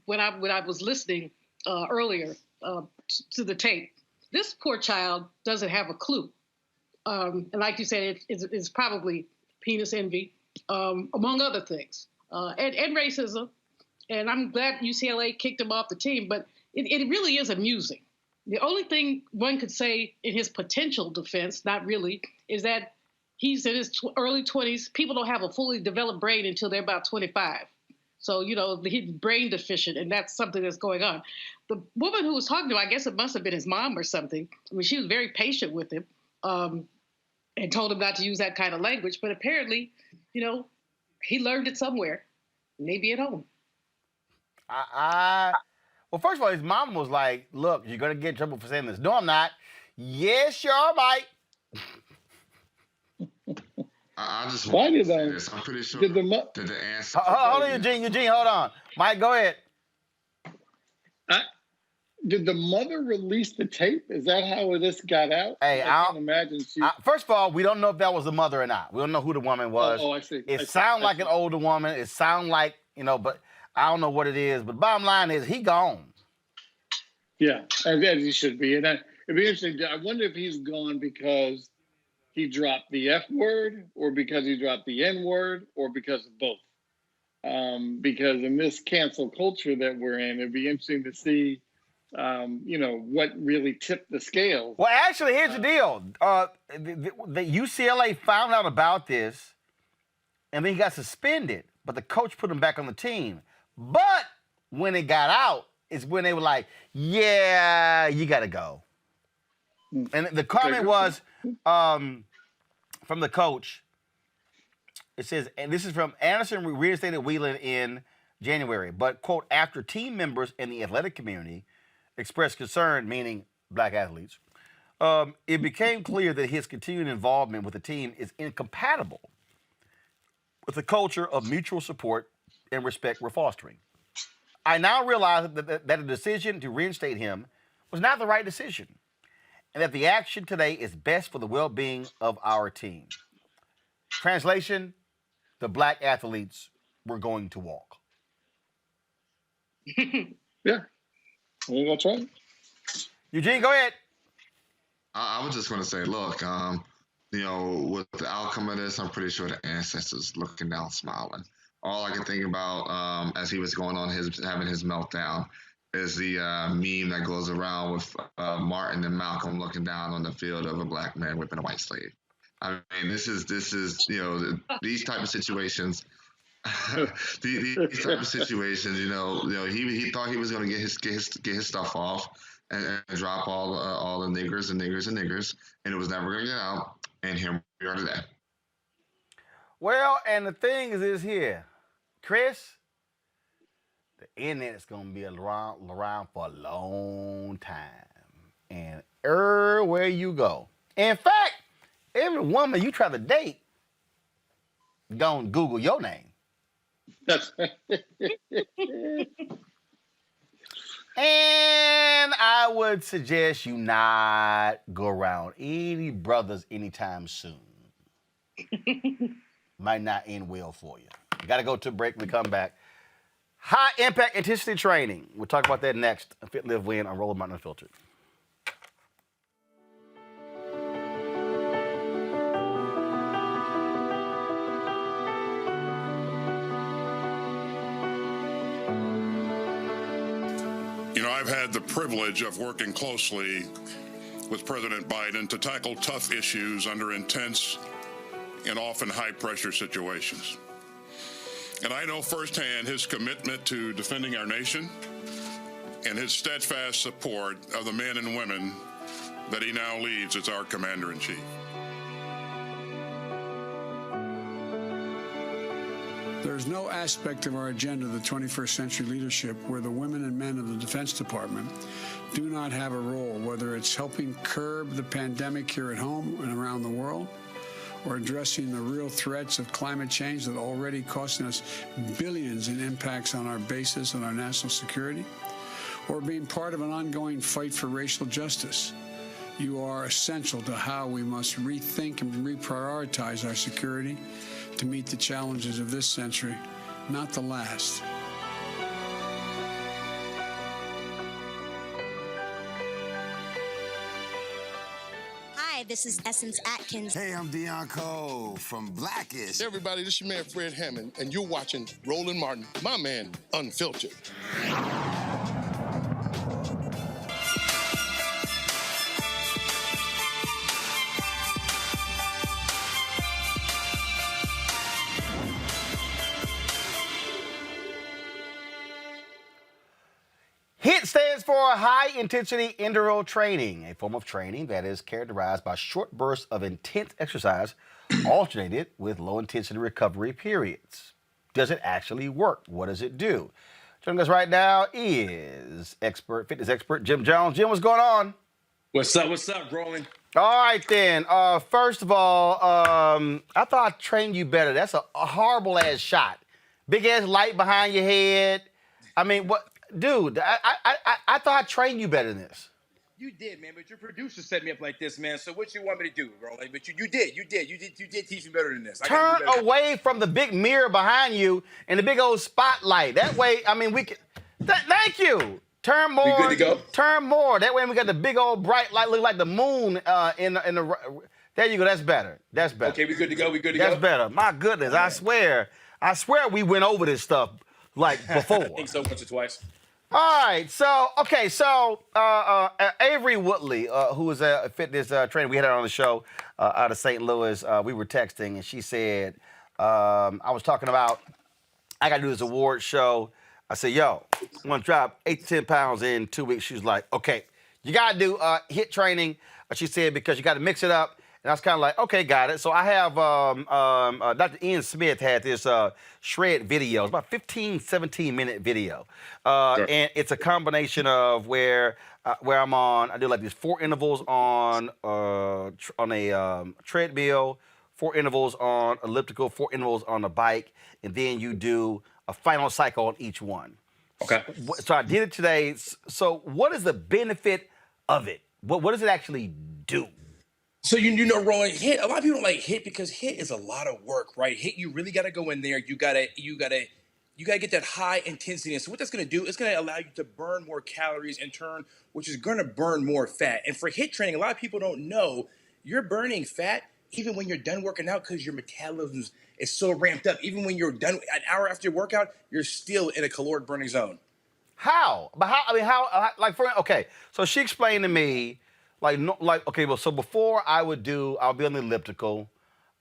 Speaker 5: when I was listening earlier to the tape. This poor child doesn't have a clue. And like you said, it's probably penis envy, among other things, and racism. And I'm glad UCLA kicked him off the team, but it really is amusing. The only thing one could say in his potential defense, not really, is that he's in his early 20s. People don't have a fully developed brain until they're about 25. So, he's brain deficient, and that's something that's going on. The woman who was talking to him, I guess it must have been his mom or something. I mean, she was very patient with him and told him not to use that kind of language. But apparently, he learned it somewhere, maybe at home.
Speaker 1: Well, first of all, his mom was like, look, you're going to get in trouble for saying this. No, I'm not. Yes, you might.
Speaker 4: I just
Speaker 6: Why did I?
Speaker 4: This. I'm pretty sure
Speaker 6: Did the
Speaker 4: answer.
Speaker 1: Hold on, Eugene, hold on. Mike, go ahead.
Speaker 6: Did the mother release the tape? Is that how this got out?
Speaker 1: Hey,
Speaker 6: I can't imagine she.
Speaker 1: First of all, we don't know if that was the mother or not. We don't know who the woman was.
Speaker 6: Oh, I see.
Speaker 1: It sounds like an older woman. It sounds like, but I don't know what it is. But bottom line is, he gone.
Speaker 6: Yeah, as he should be. And it'd be interesting. I wonder if he's gone because he dropped the F word, or because he dropped the N word, or because of both. Because in this cancel culture that we're in, it'd be interesting to see, what really tipped the scales.
Speaker 1: Well, actually, here's the deal. The UCLA found out about this, and then he got suspended. But the coach put him back on the team. But when it got out, is when they were like, yeah, you got to go. And the comment was from the coach. It says, and this is from Anderson reinstated Whelan in January, but, quote, after team members in the athletic community expressed concern, meaning black athletes, it became clear that his continued involvement with the team is incompatible with the culture of mutual support and respect we're fostering. I now realize that the decision to reinstate him was not the right decision, and that the action today is best for the well-being of our team. Translation, the black athletes were going to walk.
Speaker 6: Yeah. Well, that's right.
Speaker 1: Eugene, go ahead.
Speaker 4: I was just going to say, look, with the outcome of this, I'm pretty sure the ancestors looking down smiling. All I can think about as he was going on having his meltdown is the meme that goes around with Martin and Malcolm looking down on the field of a black man whipping a white slave. I mean, this is these type of situations. these type of situations, he thought he was going to get his stuff off and drop all the niggers, and it was never going to get out. And here we are today.
Speaker 1: Well, and the thing is here, Chris, the internet's going to be around for a long time. And everywhere you go. In fact, every woman you try to date, don't Google your name.
Speaker 6: That's
Speaker 1: And I would suggest you not go around any brothers anytime soon. Might not end well for you. Got to go to a break. We come back. High impact intensity training. We'll talk about that next. Fit, Live, Win on Roland Martin Unfiltered.
Speaker 8: I've had the privilege of working closely with President Biden to tackle tough issues under intense and often high-pressure situations. And I know firsthand his commitment to defending our nation and his steadfast support of the men and women that he now leads as our Commander-in-Chief.
Speaker 10: There's no aspect of our agenda of the 21st century leadership where the women and men of the Defense Department do not have a role, whether it's helping curb the pandemic here at home and around the world, or addressing the real threats of climate change that are already costing us billions in impacts on our bases and our national security, or being part of an ongoing fight for racial justice. You are essential to how we must rethink and reprioritize our security to meet the challenges of this century, not the last.
Speaker 9: Hi, this is Essence Atkins.
Speaker 16: Hey, I'm Deion Cole from Blackish.
Speaker 17: Hey everybody, this is your man Fred Hammond, and you're watching Roland Martin, my man, Unfiltered.
Speaker 1: HIIT stands for high-intensity interval training, a form of training that is characterized by short bursts of intense exercise alternated with low-intensity recovery periods. Does it actually work? What does it do? Joining us right now is fitness expert Jim Jones. Jim, what's going on?
Speaker 24: What's up, Roland?
Speaker 1: All right, then. First of all, I thought I trained you better. That's a horrible-ass shot. Big-ass light behind your head. I mean, what? Dude, I thought I trained you better than this.
Speaker 24: You did, man, but your producer set me up like this, man. So what you want me to do, Roland? But you did teach me better than this.
Speaker 1: Turn away from the big mirror behind you and the big old spotlight. That way, I mean, we can. Thank you. Turn more.
Speaker 24: We good to go?
Speaker 1: Turn more. That way, we got the big old bright light, look like the moon in the. There you go. That's better. That's better.
Speaker 24: Okay, we good to go. We good to go.
Speaker 1: That's better. My goodness, I swear we went over this stuff like before.
Speaker 24: I think so, once or twice.
Speaker 1: All right, so Avery Woodley, who is a fitness trainer, we had her on the show out of St. Louis. We were texting, and she said, I was talking about, I got to do this award show. I said, yo, I'm going to drop 8 to 10 pounds in 2 weeks. She was like, okay, you got to do HIIT training, she said, because you got to mix it up. And I was kind of like, okay, got it. So I have Dr. Ian Smith had this shred video. It's about 15, 17-minute video.
Speaker 24: Sure.
Speaker 1: And it's a combination of where I'm on. I do like these 4 intervals on a treadmill, 4 intervals on elliptical, 4 intervals on a bike, and then you do a final cycle on each one.
Speaker 24: Okay.
Speaker 1: So I did it today. So what is the benefit of it? What does it actually do?
Speaker 24: So you know, Roland, HIIT. A lot of people don't like HIIT because HIIT is a lot of work, right? HIIT, you really got to go in there. You gotta get that high intensity. And so what that's gonna do is gonna allow you to burn more calories in turn, which is gonna burn more fat. And for HIIT training, a lot of people don't know you're burning fat even when you're done working out because your metabolism is so ramped up. Even when you're done, an hour after your workout, you're still in a caloric burning zone.
Speaker 1: How? But how? I mean, okay. So she explained to me. Okay, well, so before I'll be on the elliptical,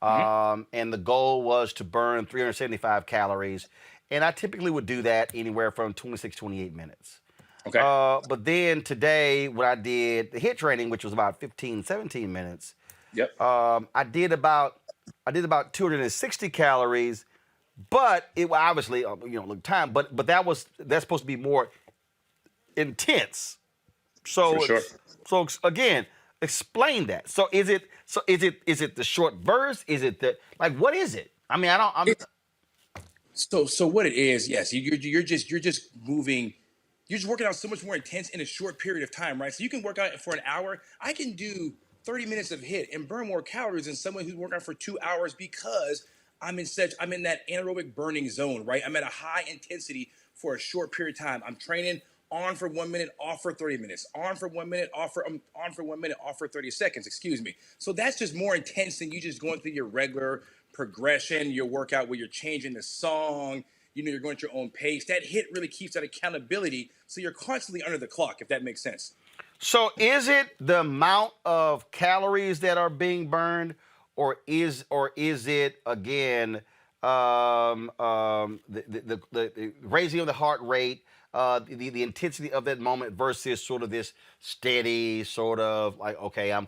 Speaker 1: and the goal was to burn 375 calories, and I typically would do that anywhere from 26, 28 minutes.
Speaker 24: Okay.
Speaker 1: But then today, when I did the HIIT training, which was about 15, 17 minutes,
Speaker 24: yep.
Speaker 1: I did about 260 calories, but it obviously, time, but that's supposed to be more intense. So
Speaker 24: for sure.
Speaker 1: So again, explain that. So is it the short burst? Is it what is it? I mean,
Speaker 24: So what it is, yes, you're just moving. You're just working out so much more intense in a short period of time, right? So you can work out for an hour. I can do 30 minutes of HIIT and burn more calories than someone who's working out for 2 hours because I'm in that anaerobic burning zone, right? I'm at a high intensity for a short period of time. I'm training on for 1 minute, off for 30 minutes, on for 1 minute, on for 1 minute, off for 30 seconds, excuse me. So that's just more intense than you just going through your regular progression, your workout where you're changing the song, you're going at your own pace. That HIIT really keeps that accountability, so you're constantly under the clock, if that makes sense.
Speaker 1: So is it the amount of calories that are being burned, or is it, again, the raising of the heart rate, the intensity of that moment versus sort of this steady sort of like, okay, I'm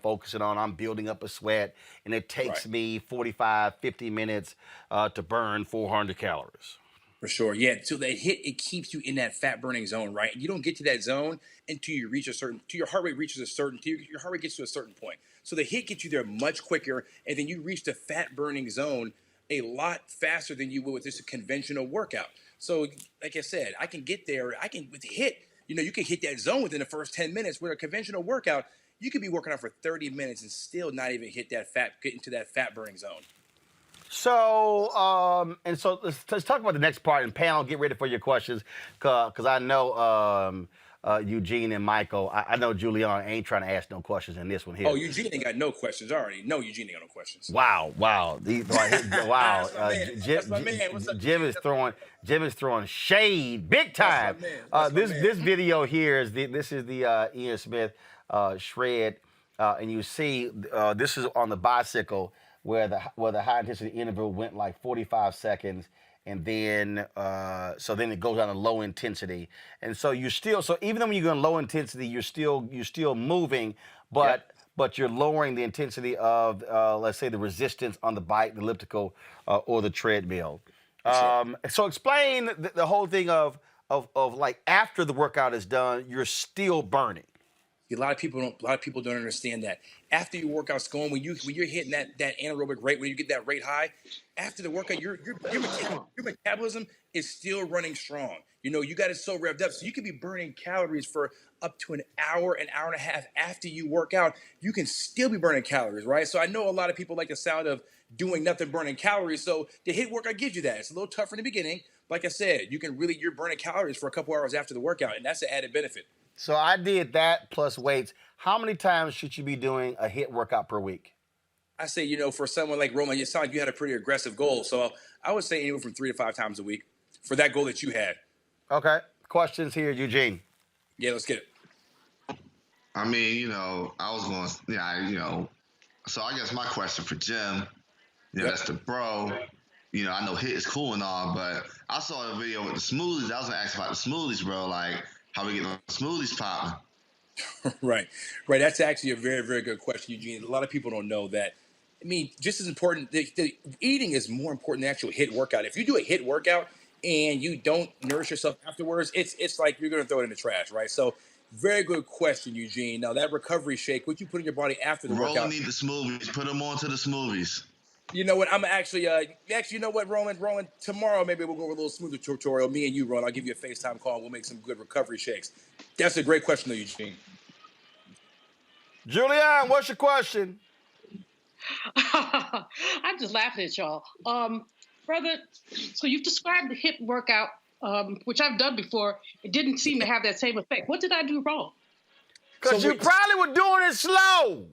Speaker 1: building up a sweat, and it takes me 45, 50 minutes to burn 400 calories.
Speaker 24: For sure, yeah. So that hit, it keeps you in that fat burning zone, right? You don't get to that zone until you reach your heart rate reaches a certain, your heart rate gets to a certain point. So the hit gets you there much quicker, and then you reach the fat burning zone a lot faster than you would with just a conventional workout. So, like I said, I can get there. With the hit, you can hit that zone within the first 10 minutes. With a conventional workout, you could be working out for 30 minutes and still not even get into that fat burning zone.
Speaker 1: So, so let's talk about the next part. And panel, get ready for your questions, because I know Eugene and Michael. I know Julian ain't trying to ask no questions in this one here.
Speaker 24: Oh, Eugene ain't got no questions. I already know Eugene ain't got no questions.
Speaker 1: Wow. Wow.
Speaker 24: That's my man. What's up,
Speaker 1: Jim is throwing shade big time. This video here is the Ian Smith shred, and you see this is on the bicycle where the high intensity interval went like 45 seconds. And then, so then it goes down to low intensity, and so even though when you're going low intensity, you're still moving, but you're lowering the intensity of, let's say, the resistance on the bike, the elliptical, or the treadmill. So explain the whole thing of like after the workout is done, you're still burning.
Speaker 24: A lot of people don't understand that. After your workout's going, when you're hitting that anaerobic rate, when you get that rate high, after the workout, your metabolism is still running strong. You got it so revved up, so you could be burning calories for up to an hour and a half after you work out. You can still be burning calories, right? So I know a lot of people like the sound of doing nothing, burning calories. So the HIIT workout gives you that. It's a little tougher in the beginning. Like I said, you're burning calories for a couple hours after the workout, and that's an added benefit.
Speaker 1: So I did that plus weights. How many times should you be doing a HIIT workout per week?
Speaker 24: I say, for someone like Roland, it sounds like you had a pretty aggressive goal. So I would say anywhere from 3 to 5 times a week for that goal that you had.
Speaker 1: Okay. Questions here, Eugene?
Speaker 24: Yeah, let's get it.
Speaker 4: I mean, I was going, so I guess my question for Jim, that's the bro. I know HIIT is cool and all, but I saw a video with the smoothies. I was going to ask about the smoothies, bro. Like, how we get the smoothies popping?
Speaker 24: Right. That's actually a very, very good question, Eugene. A lot of people don't know that. I mean, just as important, the eating is more important than actual HIIT workout. If you do a HIIT workout and you don't nourish yourself afterwards, it's like you're going to throw it in the trash, right? So, very good question, Eugene. Now, that recovery shake, what you put in your body after the workout.
Speaker 4: Roland need the smoothies. Put them on to the smoothies.
Speaker 24: You know what? I'm actually, you know what, Roland, tomorrow maybe we'll go over a little smoothie tutorial. Me and you, Roland, I'll give you a FaceTime call and we'll make some good recovery shakes. That's a great question, though, Eugene.
Speaker 1: Julian, what's your question?
Speaker 5: I'm just laughing at y'all. Brother, so you've described the HIIT workout, which I've done before. It didn't seem to have that same effect. What did I do wrong?
Speaker 1: Because you probably were doing it slow.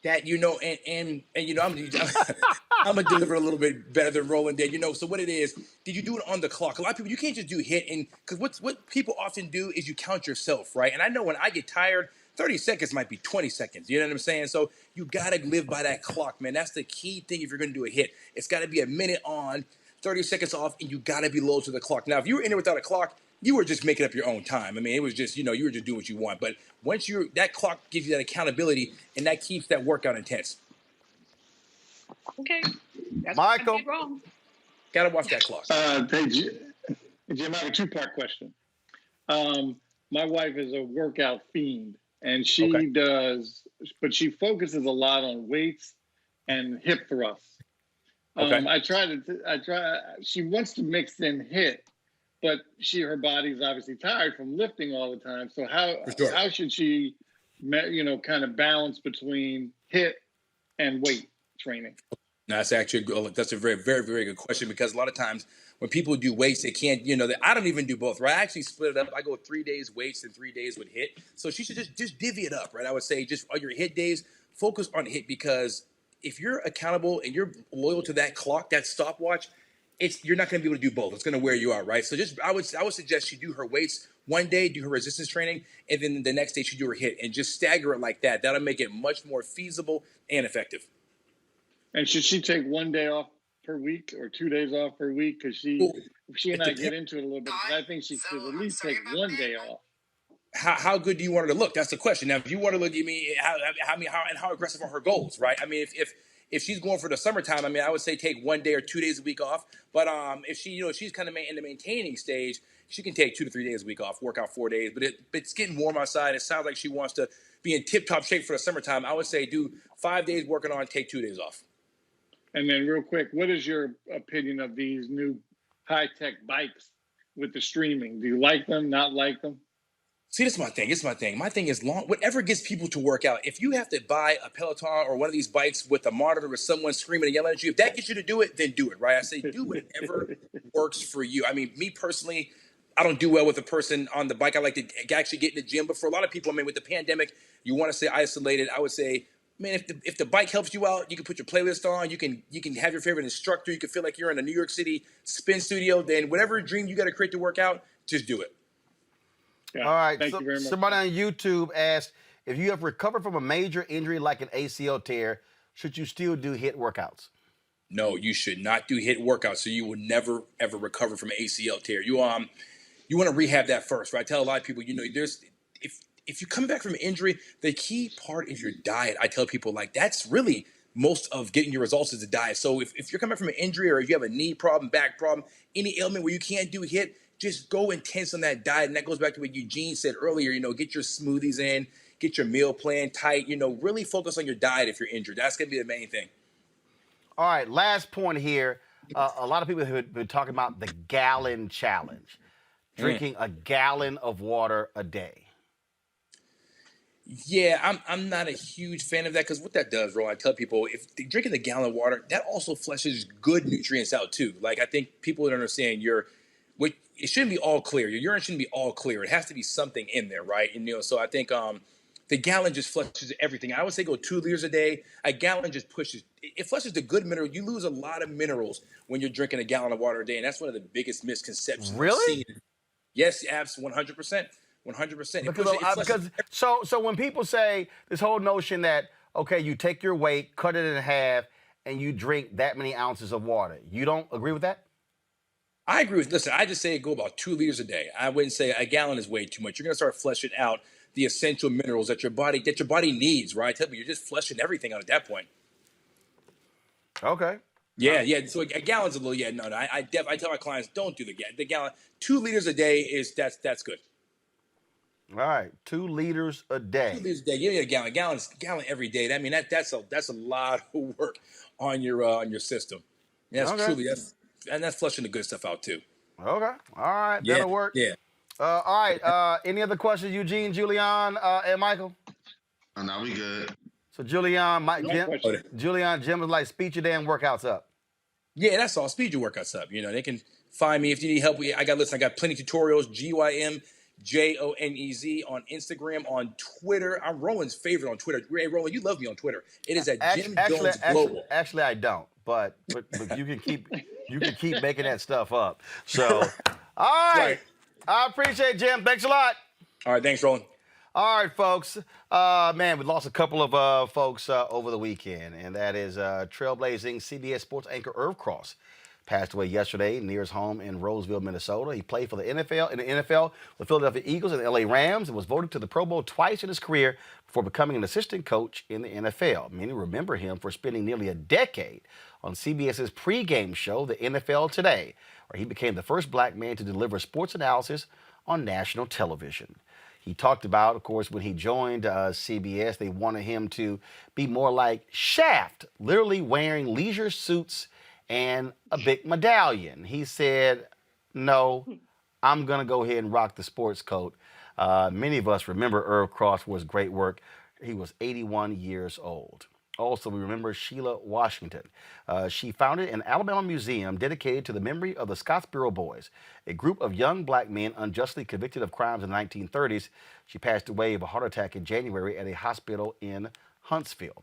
Speaker 24: That and I'm gonna deliver a little bit better than Roland did. So what it is? Did you do it on the clock? A lot of people, you can't just do HIIT, and because what people often do is you count yourself, right? And I know when I get tired, 30 seconds might be 20 seconds. You know what I'm saying? So you gotta live by that clock, man. That's the key thing if you're gonna do a HIIT. It's gotta be a minute on, 30 seconds off, and you gotta be low to the clock. Now, if you were in there without a clock, you were just making up your own time. I mean, it was just, you were just doing what you want. But once that clock gives you that accountability, and that keeps that workout intense.
Speaker 5: Okay. That's
Speaker 1: Michael.
Speaker 5: Wrong.
Speaker 24: Gotta watch that clock.
Speaker 6: Hey, Jim, I have a 2-part question. My wife is a workout fiend, and she does, but she focuses a lot on weights and hip thrusts. She wants to mix in HIIT. But her body's obviously tired from lifting all the time. So how should she, kind of balance between HIIT and weight training?
Speaker 24: That's a very, very, very good question, because a lot of times when people do weights, they can't, I don't even do both, right? I actually split it up. I go 3 days weights and 3 days with HIIT. So she should just divvy it up, right? I would say just on your HIIT days, focus on HIIT, because if you're accountable and you're loyal to that clock, that stopwatch, you're not going to be able to do both. It's going to wear you out, right? So I would suggest she do her weights one day, do her resistance training, and then the next day she do her HIIT, and just stagger it like that. That'll make it much more feasible and effective.
Speaker 6: And should she take one day off per week or 2 days off per week? Because she and I get into it a little bit. But I think she should at least take 1 day off.
Speaker 24: How good do you want her to look? That's the question. Now, if you want to look at me, how aggressive are her goals, right? I mean, if she's going for the summertime, I mean, I would say take 1 day or 2 days a week off. But if she's kind of in the maintaining stage, she can take 2 to 3 days a week off, work out 4 days. But it's getting warm outside. It sounds like she wants to be in tip-top shape for the summertime. I would say do 5 days working on, take 2 days off.
Speaker 6: And then real quick, what is your opinion of these new high-tech bikes with the streaming? Do you like them, not like them?
Speaker 24: See, this is my thing. My thing is whatever gets people to work out. If you have to buy a Peloton or one of these bikes with a monitor with someone screaming and yelling at you, if that gets you to do it, then do it, right? I say do whatever works for you. I mean, me personally, I don't do well with a person on the bike. I like to actually get in the gym. But for a lot of people, I mean, with the pandemic, you want to stay isolated. I would say, man, if the bike helps you out, you can put your playlist on. You can have your favorite instructor. You can feel like you're in a New York City spin studio. Then whatever dream you got to create to work out, just do it.
Speaker 6: Yeah,
Speaker 1: all right.
Speaker 6: Thank you very much.
Speaker 1: Somebody on YouTube asked, if you have recovered from a major injury like an ACL tear, should you still do HIIT workouts?
Speaker 24: No, you should not do HIIT workouts. So you will never ever recover from an ACL tear. You want to rehab that first, right? I tell a lot of people, if you come back from an injury, the key part is your diet. I tell people, like, that's really most of getting your results is the diet. So if you're coming from an injury, or if you have a knee problem, back problem, any ailment where you can't do HIIT, just go intense on that diet. And that goes back to what Eugene said earlier, get your smoothies in, get your meal plan tight, really focus on your diet if you're injured. That's going to be the main thing.
Speaker 1: All right, last point here. A lot of people have been talking about the gallon challenge, drinking a gallon of water a day.
Speaker 24: Yeah, I'm not a huge fan of that, because what that does, Roland, I tell people, if they're drinking a gallon of water, that also flushes good nutrients out too. Like, I think people don't understand it shouldn't be all clear. Your urine shouldn't be all clear. It has to be something in there, right? And so I think the gallon just flushes everything. I would say go 2 liters a day. A gallon just flushes the good mineral. You lose a lot of minerals when you're drinking a gallon of water a day, and that's one of the biggest misconceptions.
Speaker 1: Really?
Speaker 24: Yes, absolutely, 100%. 100%.
Speaker 1: So when people say this whole notion that, okay, you take your weight, cut it in half, and you drink that many ounces of water, you don't agree with that?
Speaker 24: I agree listen, I just say go about 2 liters a day. I wouldn't say a gallon is way too much. You're going to start flushing out the essential minerals that your body needs, right? I tell you, you're just flushing everything out at that point.
Speaker 1: Okay.
Speaker 24: Yeah. So a gallon's a little, no. I tell my clients, don't do the gallon. 2 liters a day that's good.
Speaker 1: All right, 2 liters a day.
Speaker 24: 2 liters a day. Give me a gallon every day. I mean, that's a lot of work on your system. That's truly that's flushing the good stuff out too.
Speaker 1: Okay. All right. That'll work.
Speaker 24: Yeah.
Speaker 1: All right. Any other questions, Eugene, Julian, and Michael?
Speaker 4: Oh, no, we good.
Speaker 1: So Jim is like, speed your damn workouts up.
Speaker 24: Yeah, that's all. Speed your workouts up. They can find me if you need help. I got plenty of tutorials. GYMJONEZ on Instagram, on Twitter. I'm Roland's favorite on Twitter. Hey, Roland, you love me on Twitter. It is at Jim Jones Global.
Speaker 1: Actually, I don't. But you can keep making that stuff up. So, all right.
Speaker 24: Right.
Speaker 1: I appreciate it, Jim. Thanks a lot.
Speaker 24: All right. Thanks, Roland.
Speaker 1: All right, folks. Man, we lost a couple of folks over the weekend, and that is trailblazing CBS Sports anchor Irv Cross. Passed away yesterday near his home in Roseville, Minnesota. He played for the NFL with Philadelphia Eagles and the LA Rams, and was voted to the Pro Bowl twice in his career before becoming an assistant coach in the NFL. Many remember him for spending nearly a decade on CBS's pregame show, The NFL Today, where he became the first black man to deliver sports analysis on national television. He talked about, of course, when he joined CBS, they wanted him to be more like Shaft, literally wearing leisure suits and a big medallion. He said, no, I'm going to go ahead and rock the sports coat. Many of us remember Irv Cross for his great work. He was 81 years old. Also, we remember Sheila Washington. She founded an Alabama museum dedicated to the memory of the Scottsboro Boys, a group of young black men unjustly convicted of crimes in the 1930s. She passed away of a heart attack in January at a hospital in Huntsville.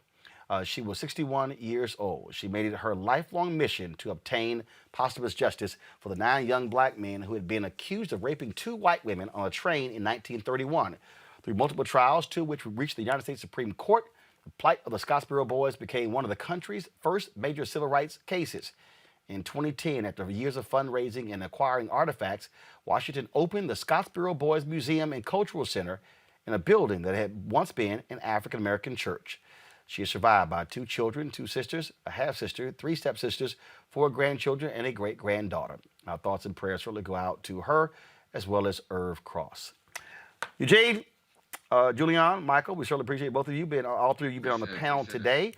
Speaker 1: She was 61 years old. She made it her lifelong mission to obtain posthumous justice for the 9 young black men who had been accused of raping 2 white women on a train in 1931. Through multiple trials, 2 of which reached the United States Supreme Court, the plight of the Scottsboro Boys became one of the country's first major civil rights cases. In 2010, after years of fundraising and acquiring artifacts, Washington opened the Scottsboro Boys Museum and Cultural Center in a building that had once been an African-American church. She is survived by 2 children, 2 sisters, a half-sister, 3 stepsisters, 4 grandchildren, and a great-granddaughter. Our thoughts and prayers certainly go out to her as well as Irv Cross. Eugene, Julian, Michael, we certainly appreciate both of you. All 3 of you been on the panel today.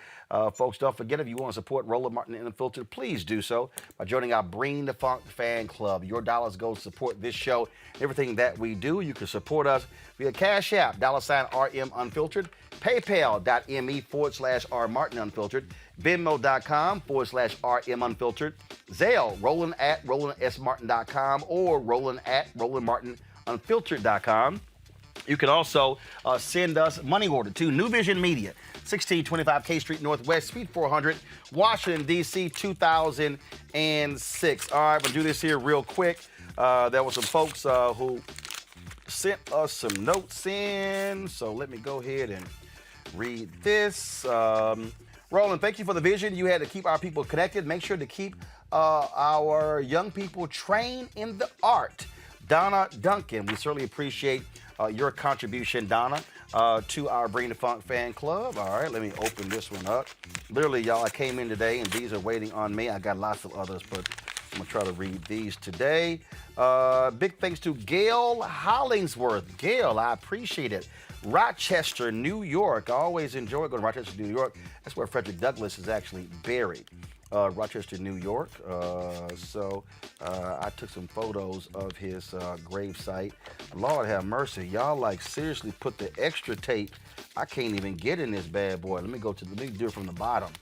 Speaker 1: Folks, don't forget, if you want to support Roland Martin Unfiltered, please do so by joining our Bring the Funk fan club. Your dollars go to support this show, everything that we do. You can support us via Cash App, $RM Unfiltered, PayPal.me/R Martin Unfiltered, Venmo.com/RM Unfiltered, Zelle, Roland@RolandSMartin.com, or Roland@RolandMartinUnfiltered.com. You can also send us money order to New Vision Media, 1625 K Street Northwest, Suite 400, Washington, D.C., 2006. All right, we'll do this here real quick. There were some folks who sent us some notes in, so let me go ahead and read this. Roland, thank you for the vision. You had to keep our people connected. Make sure to keep our young people trained in the art. Donna Duncan, we certainly appreciate your contribution, Donna, to our Bring the Funk fan club. All right, let me open this one up. Literally, y'all, I came in today, and these are waiting on me. I got lots of others, but I'm going to try to read these today. Big thanks to Gail Hollingsworth. Gail, I appreciate it. Rochester, New York. I always enjoy going to Rochester, New York. That's where Frederick Douglass is actually buried. Rochester, New York. I took some photos of his grave site. Lord have mercy. Y'all like seriously put the extra tape. I can't even get in this bad boy. Let me do it from the bottom.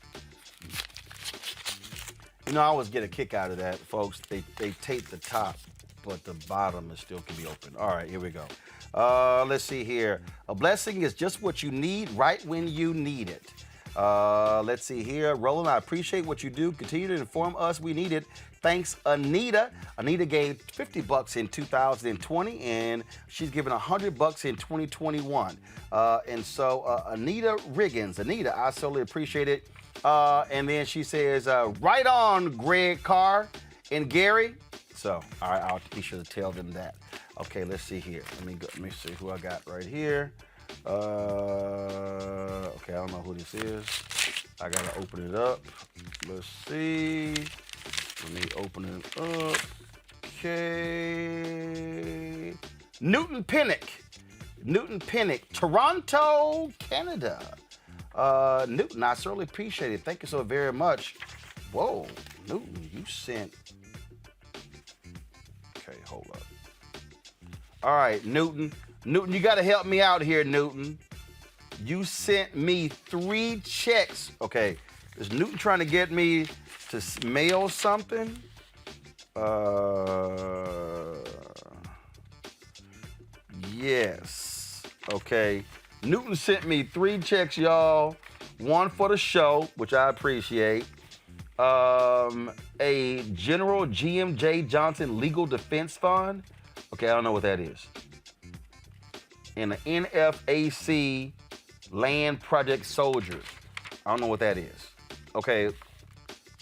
Speaker 1: You know, I always get a kick out of that, folks. They tape the top, but the bottom still can be open. All right, here we go. Let's see here. A blessing is just what you need right when you need it. Let's see here. Roland, I appreciate what you do. Continue to inform us. We need it. Thanks, Anita. Anita gave $50 in 2020, and she's given $100 in 2021. Anita Riggins. Anita, I certainly appreciate it. And then she says, right on, Greg Carr and Gary. So, all right, I'll be sure to tell them that. Okay, let's see here. Let me see who I got right here. Okay, I don't know who this is. I gotta open it up. Let's see. Let me open it up. Okay. Newton Pinnock, Toronto, Canada. Newton, I certainly appreciate it. Thank you so very much. Whoa, Newton, you sent. Okay, hold up. All right, Newton, you got to help me out here, Newton. You sent me 3 checks. Okay, is Newton trying to get me to mail something? Yes. Okay. Newton sent me 3 checks, y'all. 1 for the show, which I appreciate. A General G.M.J. Johnson Legal Defense Fund. Okay, I don't know what that is. And the NFAC Land Project Soldiers. I don't know what that is. Okay,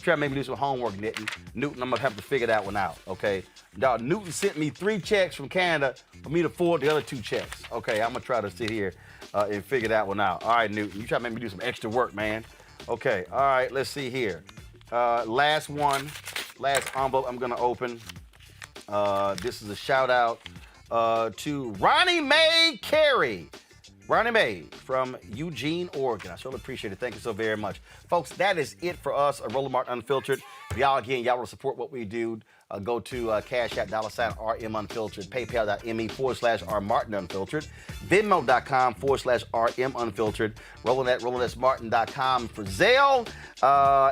Speaker 1: try to make me do some homework, Newton. I'm gonna have to figure that one out. Okay, y'all. Newton sent me 3 checks from Canada for me to forward the other 2 checks. Okay, I'm gonna try to sit here and figure that one out. All right, Newton, you try to make me do some extra work, man. Okay, all right. Let's see here. Last envelope I'm gonna open. This is a shout out to Ronnie Mae Carey. Ronnie Mae from Eugene, Oregon. I certainly appreciate it. Thank you so very much. Folks, that is it for us at Roland Martin Unfiltered. If y'all want to support what we do, go to Cash App, $RM Unfiltered, PayPal.me/R Martin Unfiltered, Venmo.com/RM Unfiltered, Roland@RolandSMartin.com for Zelle,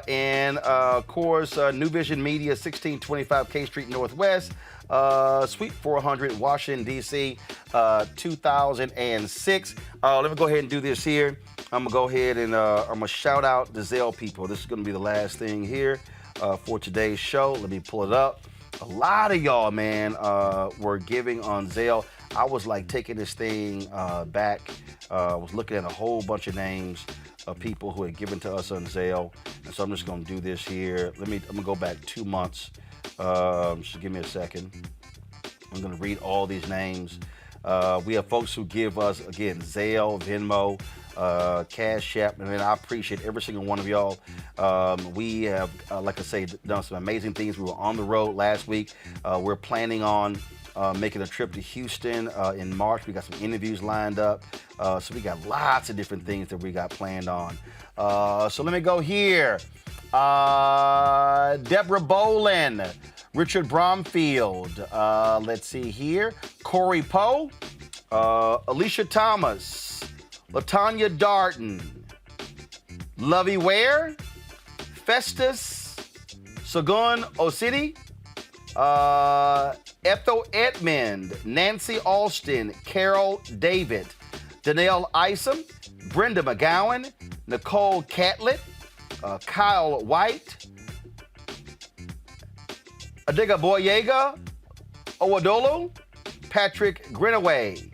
Speaker 1: and of course, New Vision Media, 1625 K Street Northwest, Suite 400, Washington, D.C., 2006. Let me go ahead and do this here. I'm going to go ahead and I'm going to shout out the Zelle people. This is going to be the last thing here for today's show. Let me pull it up. A lot of y'all, man, were giving on Zelle. I was like taking this thing back. I was looking at a whole bunch of names. of people who had given to us on Zelle. And so I'm just going to do this here. I'm going to go back 2 months. Just give me a second. I'm going to read all these names. We have folks who give us, again, Zelle, Venmo, Cash App, and I appreciate every single one of y'all. We have, like I say, done some amazing things. We were on the road last week. We're planning on making a trip to Houston in March. We got some interviews lined up. So we got lots of different things that we got planned on. So let me go here. Deborah Boland, Richard Bromfield. Let's see here. Corey Poe, Alicia Thomas, LaTanya Darton, Lovey Ware, Festus, Sagun Osidi, Ethel Edmond, Nancy Alston, Carol David, Danielle Isom, Brenda McGowan, Nicole Catlett, Kyle White, Adega Boyega, Owadolo, Patrick Grinaway,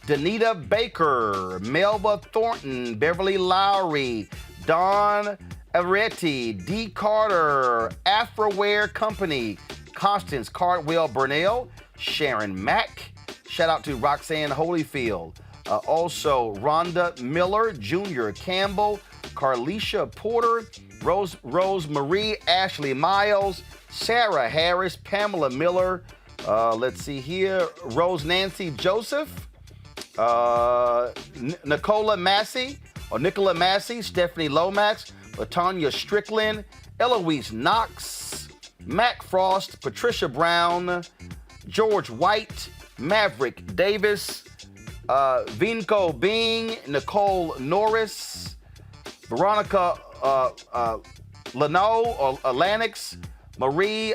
Speaker 1: Danita Baker, Melba Thornton, Beverly Lowry, Don Averetti, D. Carter, Afroware Company, Constance Cardwell Burnell, Sharon Mack. Shout out to Roxanne Holyfield. Also, Rhonda Miller, Junior Campbell, Carlisha Porter, Rose Marie, Ashley Miles, Sarah Harris, Pamela Miller. Let's see here. Rose Nancy Joseph, Nicola Massey, Stephanie Lomax, LaTanya Strickland, Eloise Knox, Mac Frost, Patricia Brown, George White, Maverick Davis, Vinco Bing, Nicole Norris, Veronica Lano or Lanix, Marie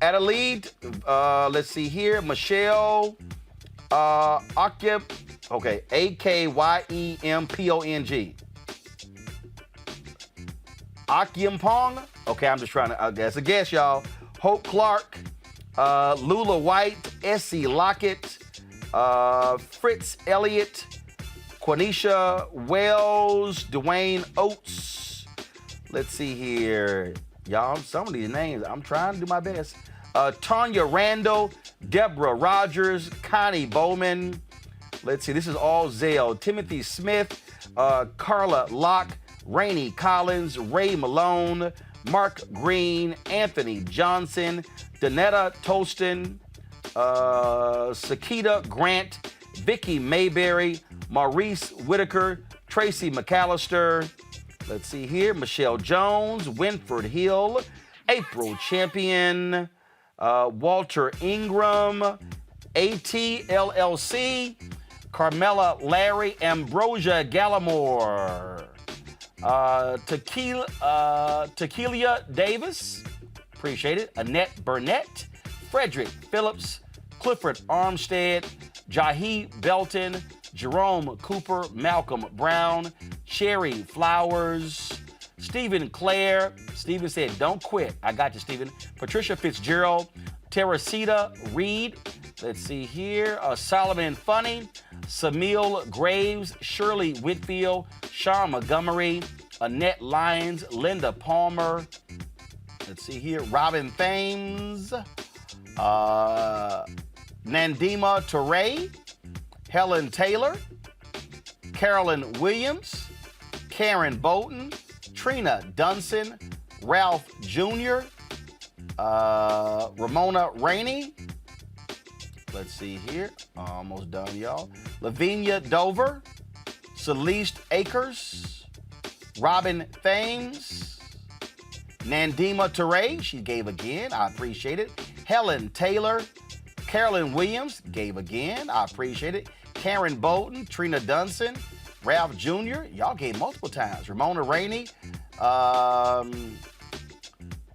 Speaker 1: Adelaide, let's see here, Michelle Akyempong, okay, Akyempong. Akyempong, okay, I'm just trying to, that's a guess, y'all. Hope Clark, Lula White, Essie Lockett, Fritz Elliott, Quanisha Wells, Dwayne Oates. Let's see here. Y'all, some of these names, I'm trying to do my best. Tanya Randall, Deborah Rogers, Connie Bowman. Let's see, this is all Zelle. Timothy Smith, Carla Locke, Rainey Collins, Ray Malone, Mark Green, Anthony Johnson, Danetta Tolston, Sakita Grant, Vicky Mayberry, Maurice Whitaker, Tracy McAllister. Let's see here. Michelle Jones, Winford Hill, April Champion, Walter Ingram, ATLLC, Carmela Larry, Ambrosia Gallimore, Tequila Davis, appreciate it, Annette Burnett, Frederick Phillips, Clifford Armstead, Jahi Belton, Jerome Cooper, Malcolm Brown, Cherry Flowers, Stephen Clare. Stephen said, don't quit. I got you, Stephen. Patricia Fitzgerald, Teresita Reed. Let's see here. Solomon Funny, Samil Graves, Shirley Whitfield, Sean Montgomery, Annette Lyons, Linda Palmer. Let's see here. Robin Thames, Nandima Teray, Helen Taylor, Carolyn Williams, Karen Bolton, Trina Dunson, Ralph Jr., Ramona Rainey. Let's see here. Almost done, y'all. Lavinia Dover, Celeste Akers, Robin Thames, Nandima Teray, she gave again. I appreciate it. Helen Taylor, Carolyn Williams gave again. I appreciate it. Karen Bolton, Trina Dunson, Ralph Jr., y'all gave multiple times. Ramona Rainey,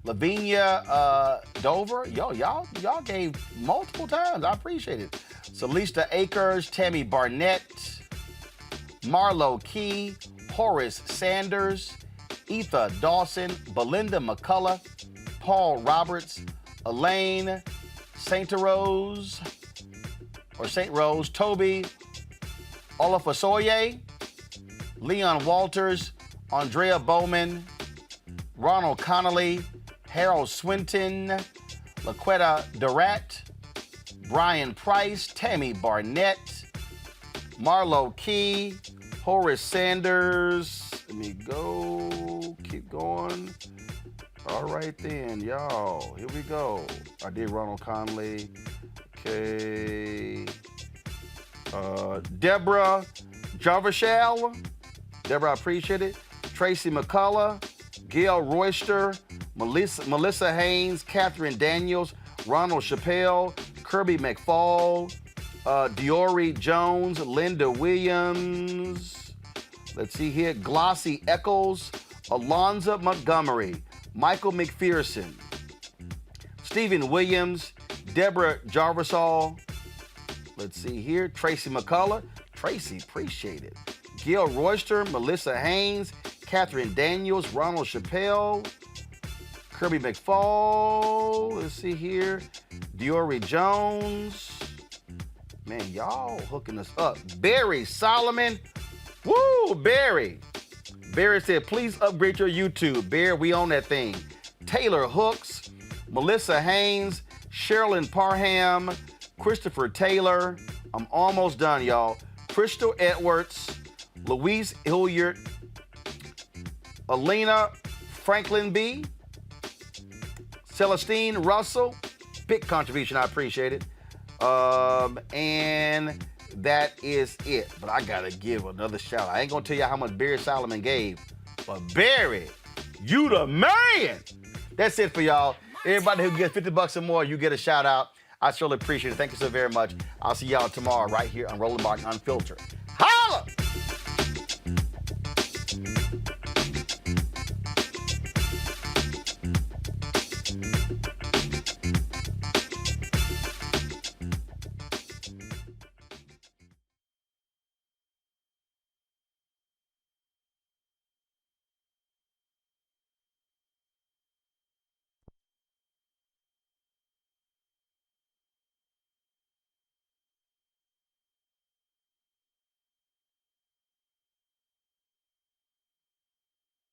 Speaker 1: Lavinia Dover, y'all gave multiple times. I appreciate it. Celesta Akers, Tammy Barnett, Marlo Key, Horace Sanders, Etha Dawson, Belinda McCullough, Paul Roberts, Elaine St. Rose, Toby Olafosoye, Leon Walters, Andrea Bowman, Ronald Connolly, Harold Swinton, Laquetta Durant, Brian Price, Tammy Barnett, Marlo Key, Horace Sanders. Let me go. Keep going. All right then, y'all. Here we go. I did Ronald Conley. Okay. Deborah Jarvishal. Deborah, I appreciate it. Tracy McCullough. Gail Royster. Melissa Haynes. Catherine Daniels. Ronald Chappelle. Kirby McFall. Diori Jones. Linda Williams. Let's see here. Glossy Eccles. Alonza Montgomery. Michael McPherson. Stephen Williams. Deborah Jarvisall. Let's see here. Tracy McCullough. Tracy, appreciate it. Gail Royster. Melissa Haynes. Catherine Daniels. Ronald Chappelle. Kirby McFall. Let's see here. Diori Jones. Man, y'all hooking us up. Barry Solomon. Woo, Barry. Barry said, please upgrade your YouTube. Barry, we own that thing. Taylor Hooks. Melissa Haynes. Sherilyn Parham. Christopher Taylor. I'm almost done, y'all. Crystal Edwards. Louise Hilliard. Alina Franklin B. Celestine Russell. Big contribution, I appreciate it. And that is it. But I gotta give another shout out. I ain't gonna tell you how much Barry Solomon gave, but Barry, you the man. That's it for y'all. Everybody who gets $50 or more, you get a shout out. I surely appreciate it. Thank you so very much. I'll see y'all tomorrow right here on Roland Martin Unfiltered. Holla!